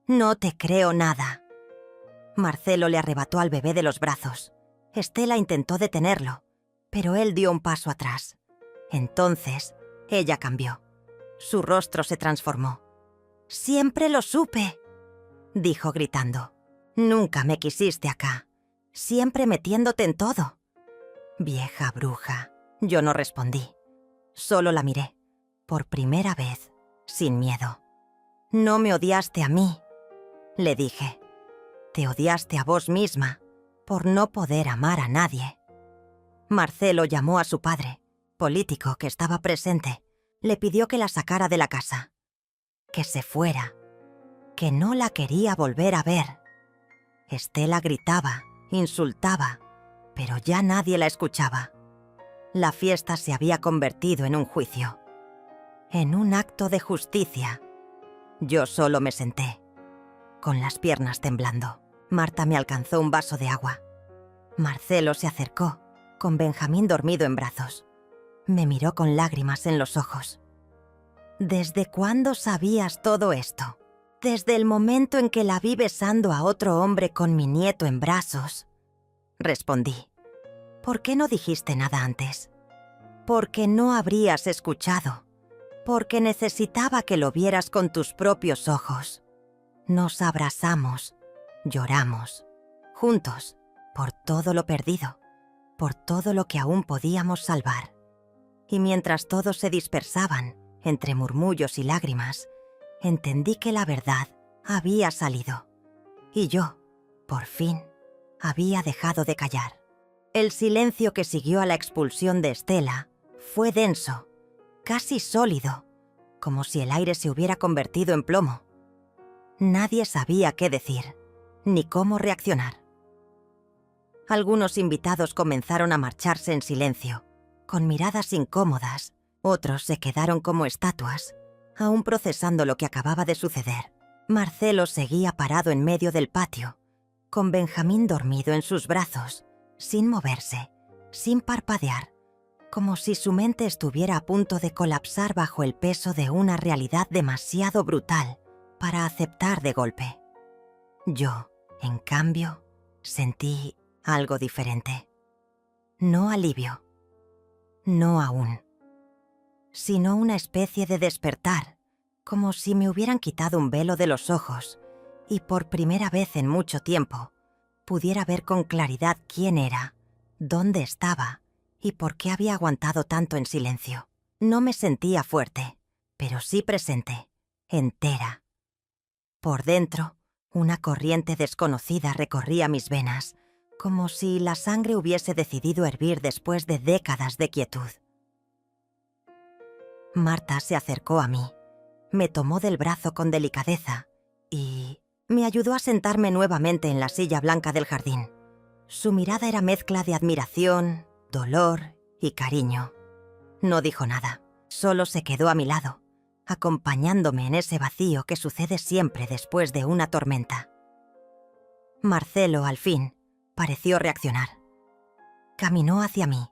«No te creo nada». Marcelo le arrebató al bebé de los brazos. Estela intentó detenerlo, pero él dio un paso atrás. Entonces, ella cambió. Su rostro se transformó. «Siempre lo supe», dijo gritando. «Nunca me quisiste acá. Siempre metiéndote en todo». «Vieja bruja». Yo no respondí. Solo la miré. Por primera vez, sin miedo. «No me odiaste a mí», le dije. «Te odiaste a vos misma por no poder amar a nadie». Marcelo llamó a su padre, político que estaba presente. Le pidió que la sacara de la casa. Que se fuera. Que no la quería volver a ver. Estela gritaba, insultaba, pero ya nadie la escuchaba. La fiesta se había convertido en un juicio. En un acto de justicia. Yo solo me senté, con las piernas temblando. Marta me alcanzó un vaso de agua. Marcelo se acercó, con Benjamín dormido en brazos. Me miró con lágrimas en los ojos. ¿Desde cuándo sabías todo esto? Desde el momento en que la vi besando a otro hombre con mi nieto en brazos. Respondí. ¿Por qué no dijiste nada antes? Porque no habrías escuchado. Porque necesitaba que lo vieras con tus propios ojos. Nos abrazamos, lloramos, juntos, por todo lo perdido, por todo lo que aún podíamos salvar. Y mientras todos se dispersaban, entre murmullos y lágrimas, entendí que la verdad había salido. Y yo, por fin, había dejado de callar. El silencio que siguió a la expulsión de Estela fue denso, casi sólido, como si el aire se hubiera convertido en plomo. Nadie sabía qué decir, ni cómo reaccionar. Algunos invitados comenzaron a marcharse en silencio, con miradas incómodas. Otros se quedaron como estatuas, aún procesando lo que acababa de suceder. Marcelo seguía parado en medio del patio, con Benjamín dormido en sus brazos, sin moverse, sin parpadear, como si su mente estuviera a punto de colapsar bajo el peso de una realidad demasiado brutal para aceptar de golpe. Yo, en cambio, sentí algo diferente. No alivio. No aún. Sino una especie de despertar, como si me hubieran quitado un velo de los ojos y por primera vez en mucho tiempo pudiera ver con claridad quién era, dónde estaba y por qué había aguantado tanto en silencio. No me sentía fuerte, pero sí presente, entera. Por dentro, una corriente desconocida recorría mis venas, como si la sangre hubiese decidido hervir después de décadas de quietud. Marta se acercó a mí, me tomó del brazo con delicadeza y me ayudó a sentarme nuevamente en la silla blanca del jardín. Su mirada era mezcla de admiración, dolor y cariño. No dijo nada, solo se quedó a mi lado, acompañándome en ese vacío que sucede siempre después de una tormenta. Marcelo, al fin, pareció reaccionar. Caminó hacia mí,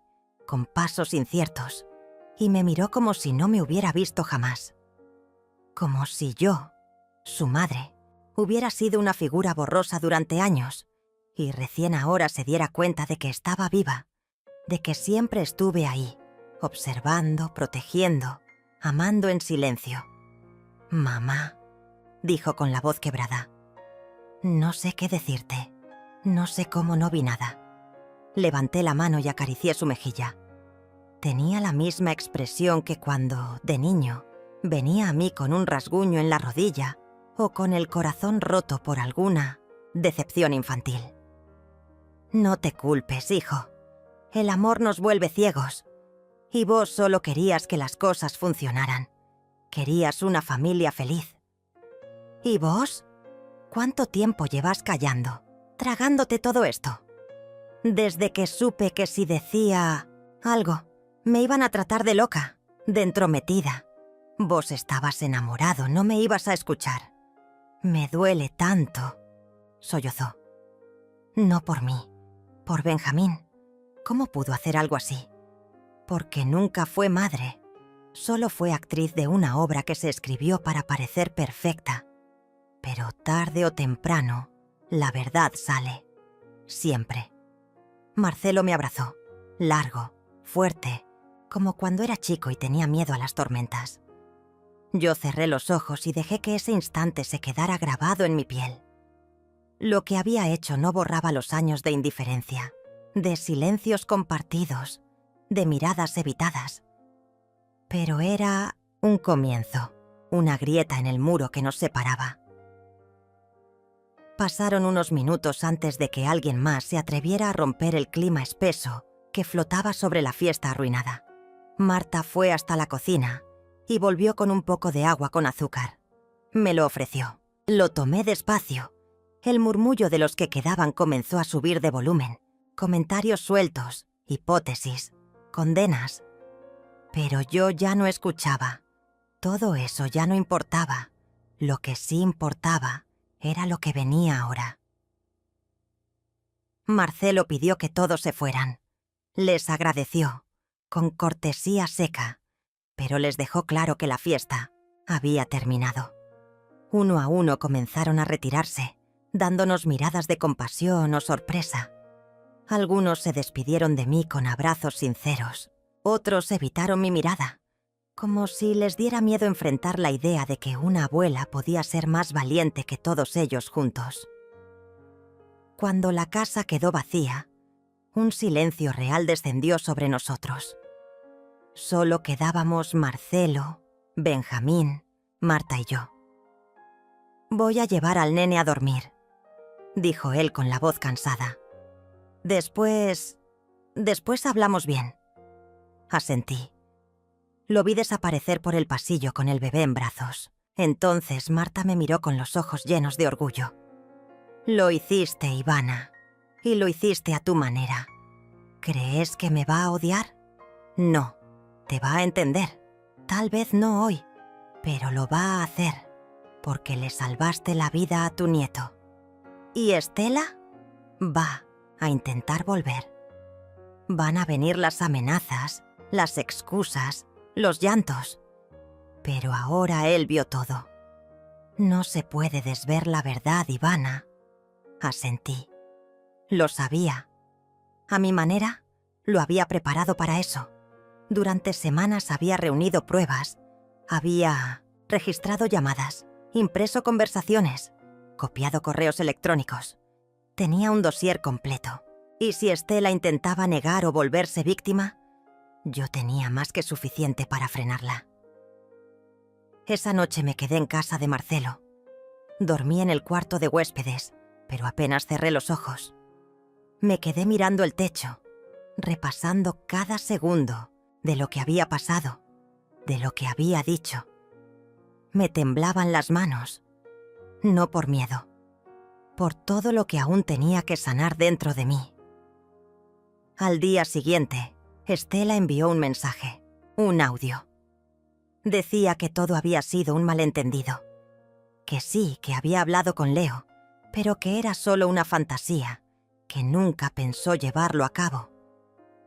con pasos inciertos, y me miró como si no me hubiera visto jamás. Como si yo, su madre, hubiera sido una figura borrosa durante años, y recién ahora se diera cuenta de que estaba viva, de que siempre estuve ahí, observando, protegiendo, amando en silencio. «Mamá», dijo con la voz quebrada. «No sé qué decirte, no sé cómo no vi nada». Levanté la mano y acaricié su mejilla. Tenía la misma expresión que cuando, de niño, venía a mí con un rasguño en la rodilla o con el corazón roto por alguna decepción infantil. «No te culpes, hijo. El amor nos vuelve ciegos. Y vos solo querías que las cosas funcionaran. Querías una familia feliz. ¿Y vos? ¿Cuánto tiempo llevas callando, tragándote todo esto? Desde que supe que si decía algo, me iban a tratar de loca, de entrometida. Vos estabas enamorado, no me ibas a escuchar. Me duele tanto», sollozó. «No por mí, por Benjamín. ¿Cómo pudo hacer algo así? Porque nunca fue madre. Solo fue actriz de una obra que se escribió para parecer perfecta. Pero tarde o temprano, la verdad sale. Siempre». Marcelo me abrazó, largo, fuerte, como cuando era chico y tenía miedo a las tormentas. Yo cerré los ojos y dejé que ese instante se quedara grabado en mi piel. Lo que había hecho no borraba los años de indiferencia, de silencios compartidos, de miradas evitadas. Pero era un comienzo, una grieta en el muro que nos separaba. Pasaron unos minutos antes de que alguien más se atreviera a romper el clima espeso que flotaba sobre la fiesta arruinada. Marta fue hasta la cocina y volvió con un poco de agua con azúcar. Me lo ofreció. Lo tomé despacio. El murmullo de los que quedaban comenzó a subir de volumen. Comentarios sueltos, hipótesis, condenas. Pero yo ya no escuchaba. todo eso ya no importaba. Lo que sí importaba era lo que venía ahora. Marcelo pidió que todos se fueran. Les agradeció, con cortesía seca, pero les dejó claro que la fiesta había terminado. Uno a uno comenzaron a retirarse, dándonos miradas de compasión o sorpresa. Algunos se despidieron de mí con abrazos sinceros, otros evitaron mi mirada, como si les diera miedo enfrentar la idea de que una abuela podía ser más valiente que todos ellos juntos. Cuando la casa quedó vacía, un silencio real descendió sobre nosotros. Solo quedábamos Marcelo, Benjamín, Marta y yo. «Voy a llevar al nene a dormir», dijo él con la voz cansada. Después hablamos bien». Asentí. Lo vi desaparecer por el pasillo con el bebé en brazos. Entonces Marta me miró con los ojos llenos de orgullo. «Lo hiciste, Ivana, y lo hiciste a tu manera. ¿Crees que me va a odiar? No, te va a entender. Tal vez no hoy, pero lo va a hacer, porque le salvaste la vida a tu nieto. ¿Y Estela? Va a intentar volver. Van a venir las amenazas, las excusas, los llantos. Pero ahora él vio todo. No se puede desver la verdad, Ivana». Asentí. Lo sabía. A mi manera, lo había preparado para eso. Durante semanas había reunido pruebas, había registrado llamadas, impreso conversaciones, copiado correos electrónicos. Tenía un dossier completo. Y si Estela intentaba negar o volverse víctima, yo tenía más que suficiente para frenarla. Esa noche me quedé en casa de Marcelo. Dormí en el cuarto de huéspedes, pero apenas cerré los ojos. Me quedé mirando el techo, repasando cada segundo de lo que había pasado, de lo que había dicho. Me temblaban las manos, no por miedo, por todo lo que aún tenía que sanar dentro de mí. Al día siguiente, Estela envió un mensaje, un audio. Decía que todo había sido un malentendido, que sí, que había hablado con Leo, pero que era solo una fantasía, que nunca pensó llevarlo a cabo,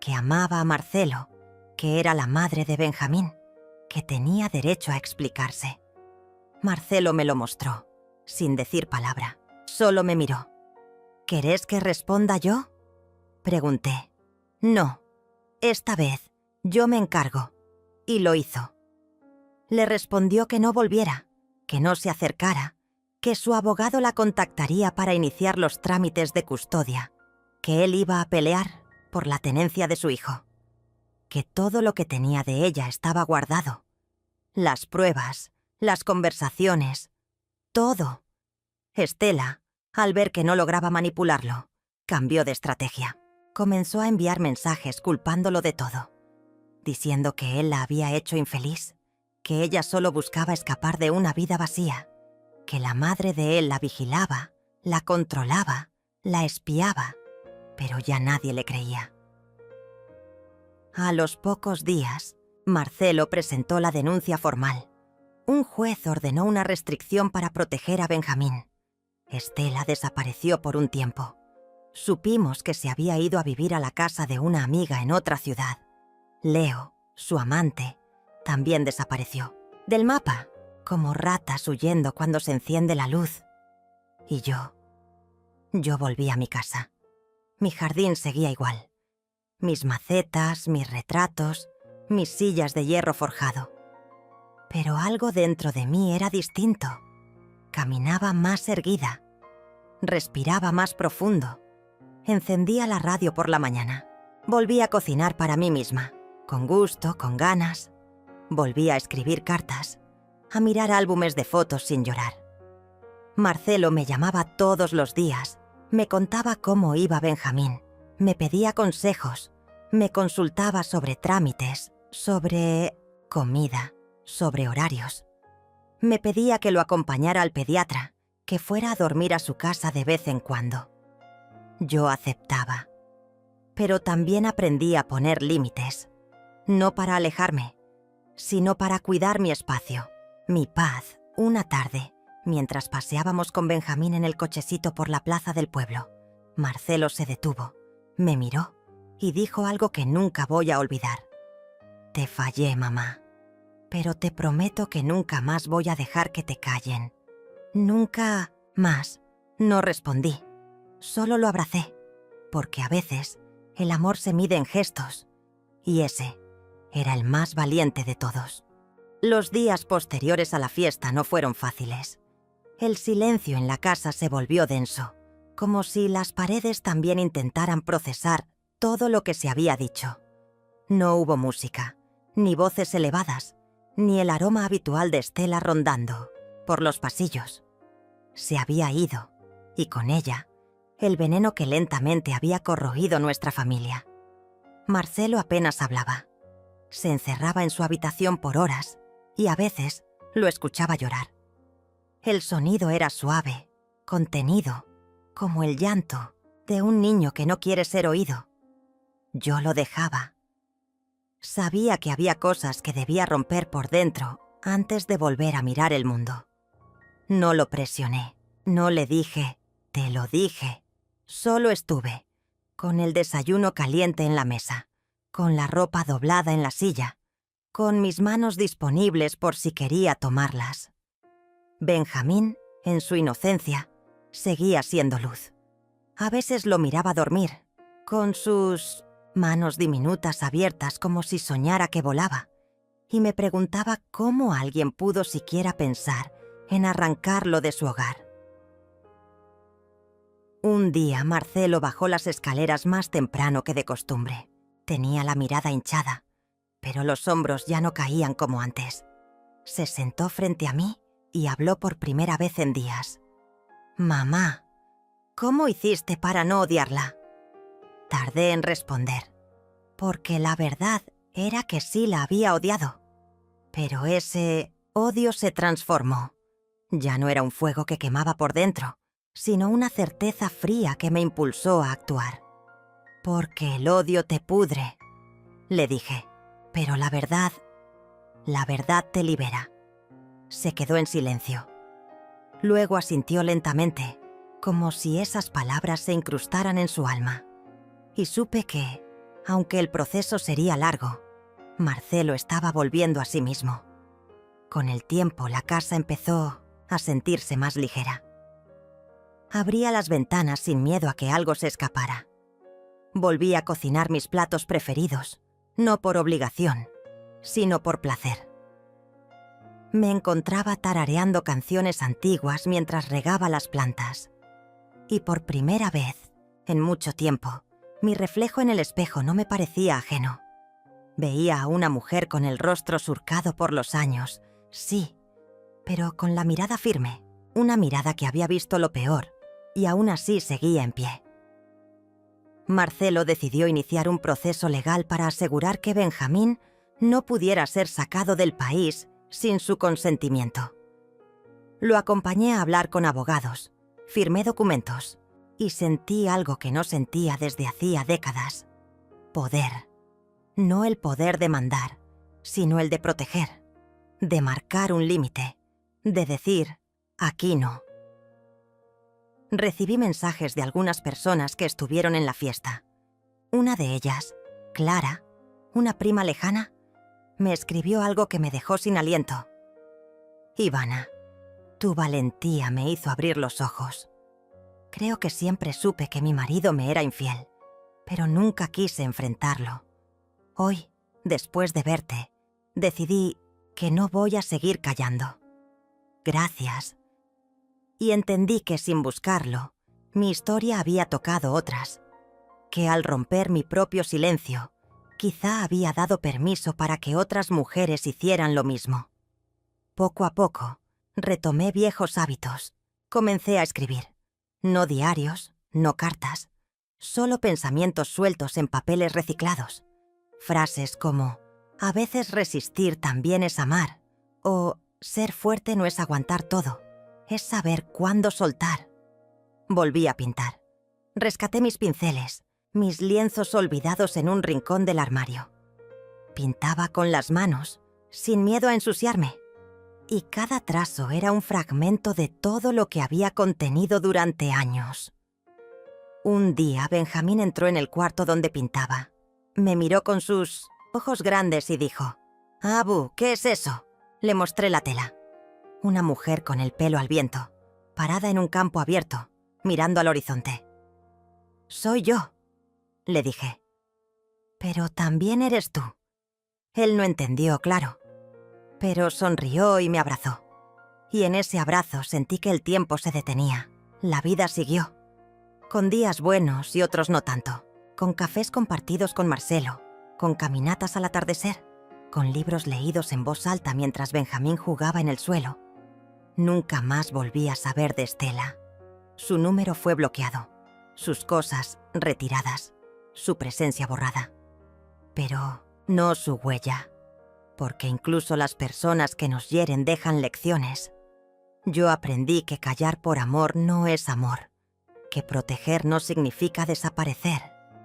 que amaba a Marcelo, que era la madre de Benjamín, que tenía derecho a explicarse. Marcelo me lo mostró, sin decir palabra. Solo me miró. «¿Querés que responda yo?», pregunté. «No, esta vez yo me encargo». Y lo hizo. Le respondió que no volviera, que no se acercara, que su abogado la contactaría para iniciar los trámites de custodia, que él iba a pelear por la tenencia de su hijo, que todo lo que tenía de ella estaba guardado. Las pruebas, las conversaciones, todo. Estela, al ver que no lograba manipularlo, cambió de estrategia. Comenzó a enviar mensajes culpándolo de todo, diciendo que él la había hecho infeliz, que ella solo buscaba escapar de una vida vacía, que la madre de él la vigilaba, la controlaba, la espiaba, pero ya nadie le creía. A los pocos días, Marcelo presentó la denuncia formal. Un juez ordenó una restricción para proteger a Benjamín. Estela desapareció por un tiempo. Supimos que se había ido a vivir a la casa de una amiga en otra ciudad. Leo, su amante, también desapareció. Del mapa, como ratas huyendo cuando se enciende la luz. Y yo volví a mi casa. Mi jardín seguía igual. Mis macetas, mis retratos, mis sillas de hierro forjado. Pero algo dentro de mí era distinto. Caminaba más erguida. Respiraba más profundo. Encendía la radio por la mañana. Volví a cocinar para mí misma, con gusto, con ganas. Volví a escribir cartas, a mirar álbumes de fotos sin llorar. Marcelo me llamaba todos los días, me contaba cómo iba Benjamín, me pedía consejos, me consultaba sobre trámites, sobre comida, sobre horarios. Me pedía que lo acompañara al pediatra, que fuera a dormir a su casa de vez en cuando. Yo aceptaba, pero también aprendí a poner límites, no para alejarme, sino para cuidar mi espacio, mi paz. Una tarde, mientras paseábamos con Benjamín en el cochecito por la plaza del pueblo, Marcelo se detuvo, me miró y dijo algo que nunca voy a olvidar. Te fallé, mamá, pero te prometo que nunca más voy a dejar que te callen. Nunca más. No respondí, solo lo abracé, porque a veces el amor se mide en gestos, y ese era el más valiente de todos. Los días posteriores a la fiesta no fueron fáciles. El silencio en la casa se volvió denso, como si las paredes también intentaran procesar todo lo que se había dicho. No hubo música, ni voces elevadas, ni el aroma habitual de Estela rondando por los pasillos. Se había ido, y con ella, el veneno que lentamente había corroído nuestra familia. Marcelo apenas hablaba. Se encerraba en su habitación por horas, y a veces lo escuchaba llorar. El sonido era suave, contenido, como el llanto de un niño que no quiere ser oído. Yo lo dejaba. Sabía que había cosas que debía romper por dentro antes de volver a mirar el mundo. No lo presioné, no le dije, te lo dije. Solo estuve, con el desayuno caliente en la mesa, con la ropa doblada en la silla, con mis manos disponibles por si quería tomarlas. Benjamín, en su inocencia, seguía siendo luz. A veces lo miraba dormir, con sus manos diminutas abiertas como si soñara que volaba, y me preguntaba cómo alguien pudo siquiera pensar en arrancarlo de su hogar. Un día Marcelo bajó las escaleras más temprano que de costumbre. Tenía la mirada hinchada, pero los hombros ya no caían como antes. Se sentó frente a mí y habló por primera vez en días. «Mamá, ¿cómo hiciste para no odiarla?» Tardé en responder, porque la verdad era que sí la había odiado. Pero ese odio se transformó. Ya no era un fuego que quemaba por dentro, sino una certeza fría que me impulsó a actuar. «Porque el odio te pudre», le dije, «pero la verdad te libera». Se quedó en silencio. Luego asintió lentamente, como si esas palabras se incrustaran en su alma. Y supe que, aunque el proceso sería largo, Marcelo estaba volviendo a sí mismo. Con el tiempo la casa empezó a sentirse más ligera. Abría las ventanas sin miedo a que algo se escapara. Volví a cocinar mis platos preferidos, no por obligación, sino por placer. Me encontraba tarareando canciones antiguas mientras regaba las plantas. Y por primera vez, en mucho tiempo, mi reflejo en el espejo no me parecía ajeno. Veía a una mujer con el rostro surcado por los años, sí, pero con la mirada firme, una mirada que había visto lo peor, y aún así seguía en pie. Marcelo decidió iniciar un proceso legal para asegurar que Benjamín no pudiera ser sacado del país sin su consentimiento. Lo acompañé a hablar con abogados, firmé documentos y sentí algo que no sentía desde hacía décadas. Poder. No el poder de mandar, sino el de proteger, de marcar un límite, de decir, aquí no. Recibí mensajes de algunas personas que estuvieron en la fiesta. Una de ellas, Clara, una prima lejana, me escribió algo que me dejó sin aliento. «Ivana, tu valentía me hizo abrir los ojos. Creo que siempre supe que mi marido me era infiel, pero nunca quise enfrentarlo. Hoy, después de verte, decidí que no voy a seguir callando. Gracias». Y entendí que sin buscarlo, mi historia había tocado otras, que al romper mi propio silencio, quizá había dado permiso para que otras mujeres hicieran lo mismo. Poco a poco, retomé viejos hábitos. Comencé a escribir. No diarios, no cartas, solo pensamientos sueltos en papeles reciclados. Frases como, a veces resistir también es amar, o ser fuerte no es aguantar todo, es saber cuándo soltar. Volví a pintar. Rescaté mis pinceles, mis lienzos olvidados en un rincón del armario. Pintaba con las manos, sin miedo a ensuciarme. Y cada trazo era un fragmento de todo lo que había contenido durante años. Un día Benjamín entró en el cuarto donde pintaba. Me miró con sus ojos grandes y dijo: «Abu, ¿qué es eso?». Le mostré la tela. Una mujer con el pelo al viento, parada en un campo abierto, mirando al horizonte. «Soy yo», le dije. «Pero también eres tú». Él no entendió, claro, pero sonrió y me abrazó. Y en ese abrazo sentí que el tiempo se detenía. La vida siguió. Con días buenos y otros no tanto. Con cafés compartidos con Marcelo. Con caminatas al atardecer. Con libros leídos en voz alta mientras Benjamín jugaba en el suelo. Nunca más volví a saber de Estela. Su número fue bloqueado. Sus cosas retiradas. Su presencia borrada. Pero no su huella. Porque incluso las personas que nos hieren dejan lecciones. Yo aprendí que callar por amor no es amor, que proteger no significa desaparecer,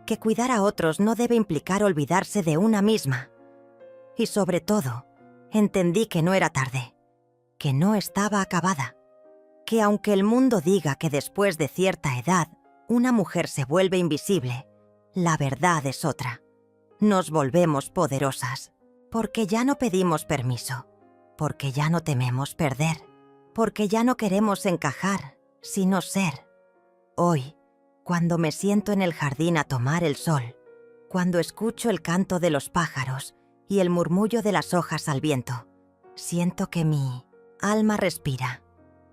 que cuidar a otros no debe implicar olvidarse de una misma. Y sobre todo, entendí que no era tarde, que no estaba acabada, que aunque el mundo diga que después de cierta edad una mujer se vuelve invisible, la verdad es otra. Nos volvemos poderosas. Porque ya no pedimos permiso, porque ya no tememos perder, porque ya no queremos encajar, sino ser. Hoy, cuando me siento en el jardín a tomar el sol, cuando escucho el canto de los pájaros y el murmullo de las hojas al viento, siento que mi alma respira.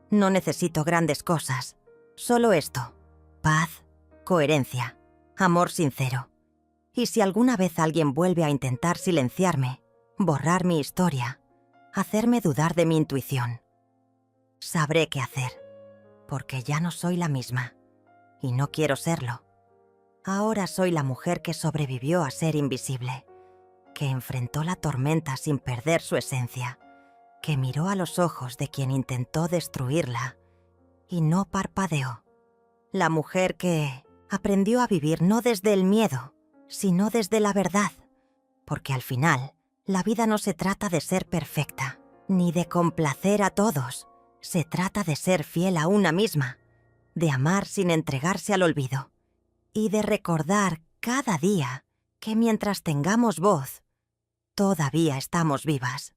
No necesito grandes cosas, solo esto: paz, coherencia, amor sincero. Y si alguna vez alguien vuelve a intentar silenciarme, borrar mi historia, hacerme dudar de mi intuición, sabré qué hacer, porque ya no soy la misma, y no quiero serlo. Ahora soy la mujer que sobrevivió a ser invisible, que enfrentó la tormenta sin perder su esencia, que miró a los ojos de quien intentó destruirla y no parpadeó. La mujer que aprendió a vivir no desde el miedo, sino desde la verdad, porque al final, la vida no se trata de ser perfecta, ni de complacer a todos. Se trata de ser fiel a una misma, de amar sin entregarse al olvido, y de recordar cada día que mientras tengamos voz, todavía estamos vivas.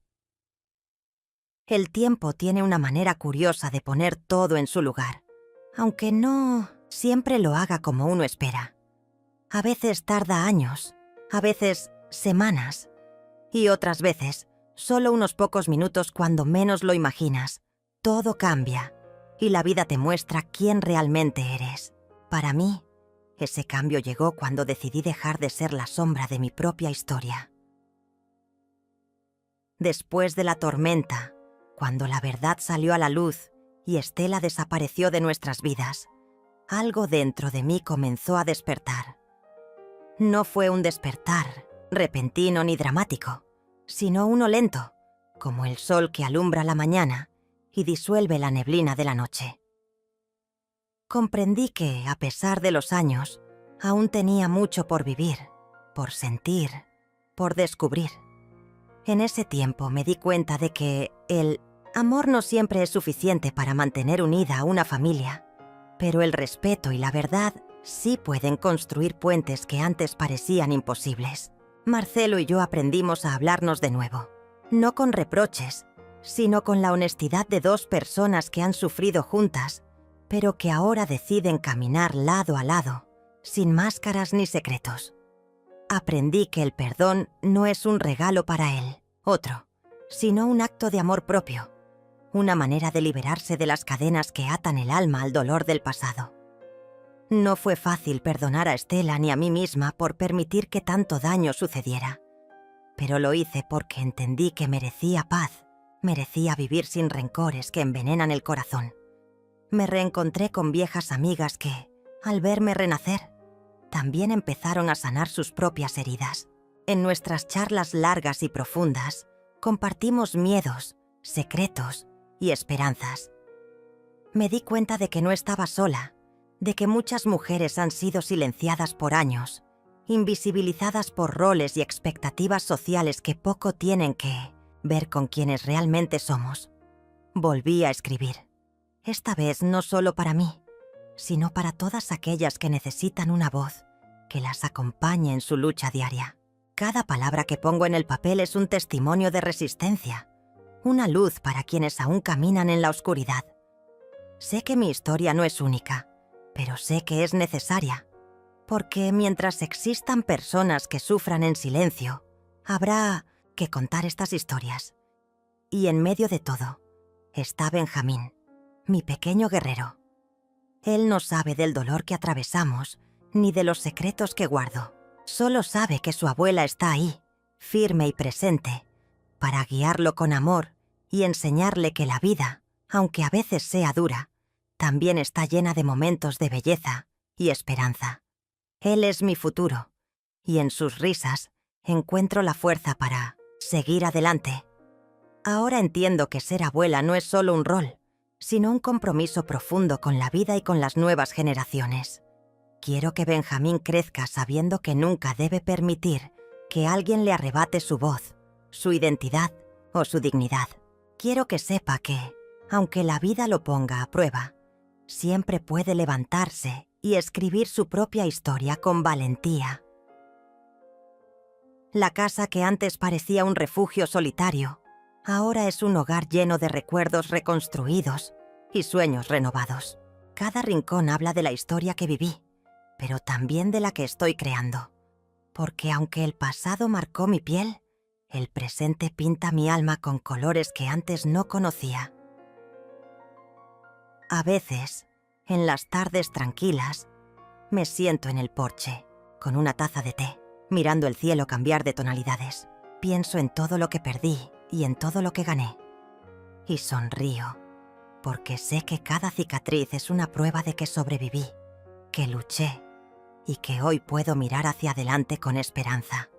El tiempo tiene una manera curiosa de poner todo en su lugar, aunque no siempre lo haga como uno espera. A veces tarda años, a veces semanas, y otras veces, solo unos pocos minutos cuando menos lo imaginas. Todo cambia, y la vida te muestra quién realmente eres. Para mí, ese cambio llegó cuando decidí dejar de ser la sombra de mi propia historia. Después de la tormenta, cuando la verdad salió a la luz y Estela desapareció de nuestras vidas, algo dentro de mí comenzó a despertar. No fue un despertar repentino ni dramático, sino uno lento, como el sol que alumbra la mañana y disuelve la neblina de la noche. Comprendí que, a pesar de los años, aún tenía mucho por vivir, por sentir, por descubrir. En ese tiempo me di cuenta de que el amor no siempre es suficiente para mantener unida a una familia, pero el respeto y la verdad sí pueden construir puentes que antes parecían imposibles. Marcelo y yo aprendimos a hablarnos de nuevo, no con reproches, sino con la honestidad de dos personas que han sufrido juntas, pero que ahora deciden caminar lado a lado, sin máscaras ni secretos. Aprendí que el perdón no es un regalo para él, otro, sino un acto de amor propio, una manera de liberarse de las cadenas que atan el alma al dolor del pasado. No fue fácil perdonar a Estela ni a mí misma por permitir que tanto daño sucediera, pero lo hice porque entendí que merecía paz, merecía vivir sin rencores que envenenan el corazón. Me reencontré con viejas amigas que, al verme renacer, también empezaron a sanar sus propias heridas. En nuestras charlas largas y profundas, compartimos miedos, secretos y esperanzas. Me di cuenta de que no estaba sola, de que muchas mujeres han sido silenciadas por años, invisibilizadas por roles y expectativas sociales que poco tienen que ver con quienes realmente somos. Volví a escribir. Esta vez no solo para mí, sino para todas aquellas que necesitan una voz que las acompañe en su lucha diaria. Cada palabra que pongo en el papel es un testimonio de resistencia, una luz para quienes aún caminan en la oscuridad. Sé que mi historia no es única, pero sé que es necesaria, porque mientras existan personas que sufran en silencio, habrá que contar estas historias. Y en medio de todo, está Benjamín, mi pequeño guerrero. Él no sabe del dolor que atravesamos, ni de los secretos que guardo. Solo sabe que su abuela está ahí, firme y presente, para guiarlo con amor y enseñarle que la vida, aunque a veces sea dura, también está llena de momentos de belleza y esperanza. Él es mi futuro, y en sus risas encuentro la fuerza para seguir adelante. Ahora entiendo que ser abuela no es solo un rol, sino un compromiso profundo con la vida y con las nuevas generaciones. Quiero que Benjamín crezca sabiendo que nunca debe permitir que alguien le arrebate su voz, su identidad o su dignidad. Quiero que sepa que, aunque la vida lo ponga a prueba, siempre puede levantarse y escribir su propia historia con valentía. La casa que antes parecía un refugio solitario, ahora es un hogar lleno de recuerdos reconstruidos y sueños renovados. Cada rincón habla de la historia que viví, pero también de la que estoy creando. Porque aunque el pasado marcó mi piel, el presente pinta mi alma con colores que antes no conocía. A veces, en las tardes tranquilas, me siento en el porche, con una taza de té, mirando el cielo cambiar de tonalidades. Pienso en todo lo que perdí y en todo lo que gané. Y sonrío, porque sé que cada cicatriz es una prueba de que sobreviví, que luché y que hoy puedo mirar hacia adelante con esperanza.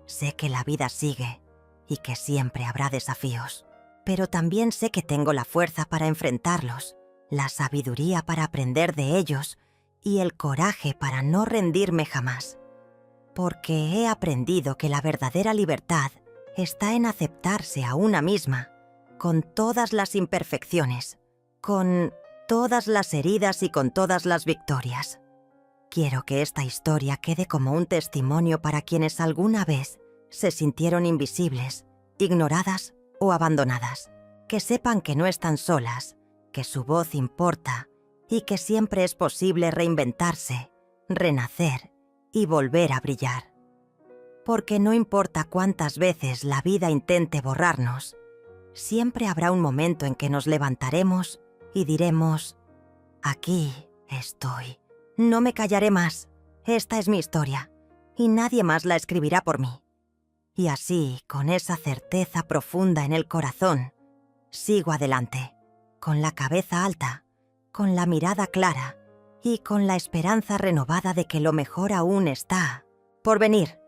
Sé que la vida sigue y que siempre habrá desafíos, pero también sé que tengo la fuerza para enfrentarlos, la sabiduría para aprender de ellos y el coraje para no rendirme jamás. Porque he aprendido que la verdadera libertad está en aceptarse a una misma, con todas las imperfecciones, con todas las heridas y con todas las victorias. Quiero que esta historia quede como un testimonio para quienes alguna vez se sintieron invisibles, ignoradas o abandonadas. Que sepan que no están solas, que su voz importa y que siempre es posible reinventarse, renacer y volver a brillar. Porque no importa cuántas veces la vida intente borrarnos, siempre habrá un momento en que nos levantaremos y diremos: aquí estoy. No me callaré más. Esta es mi historia, y nadie más la escribirá por mí. Y así, con esa certeza profunda en el corazón, sigo adelante, con la cabeza alta, con la mirada clara y con la esperanza renovada de que lo mejor aún está por venir.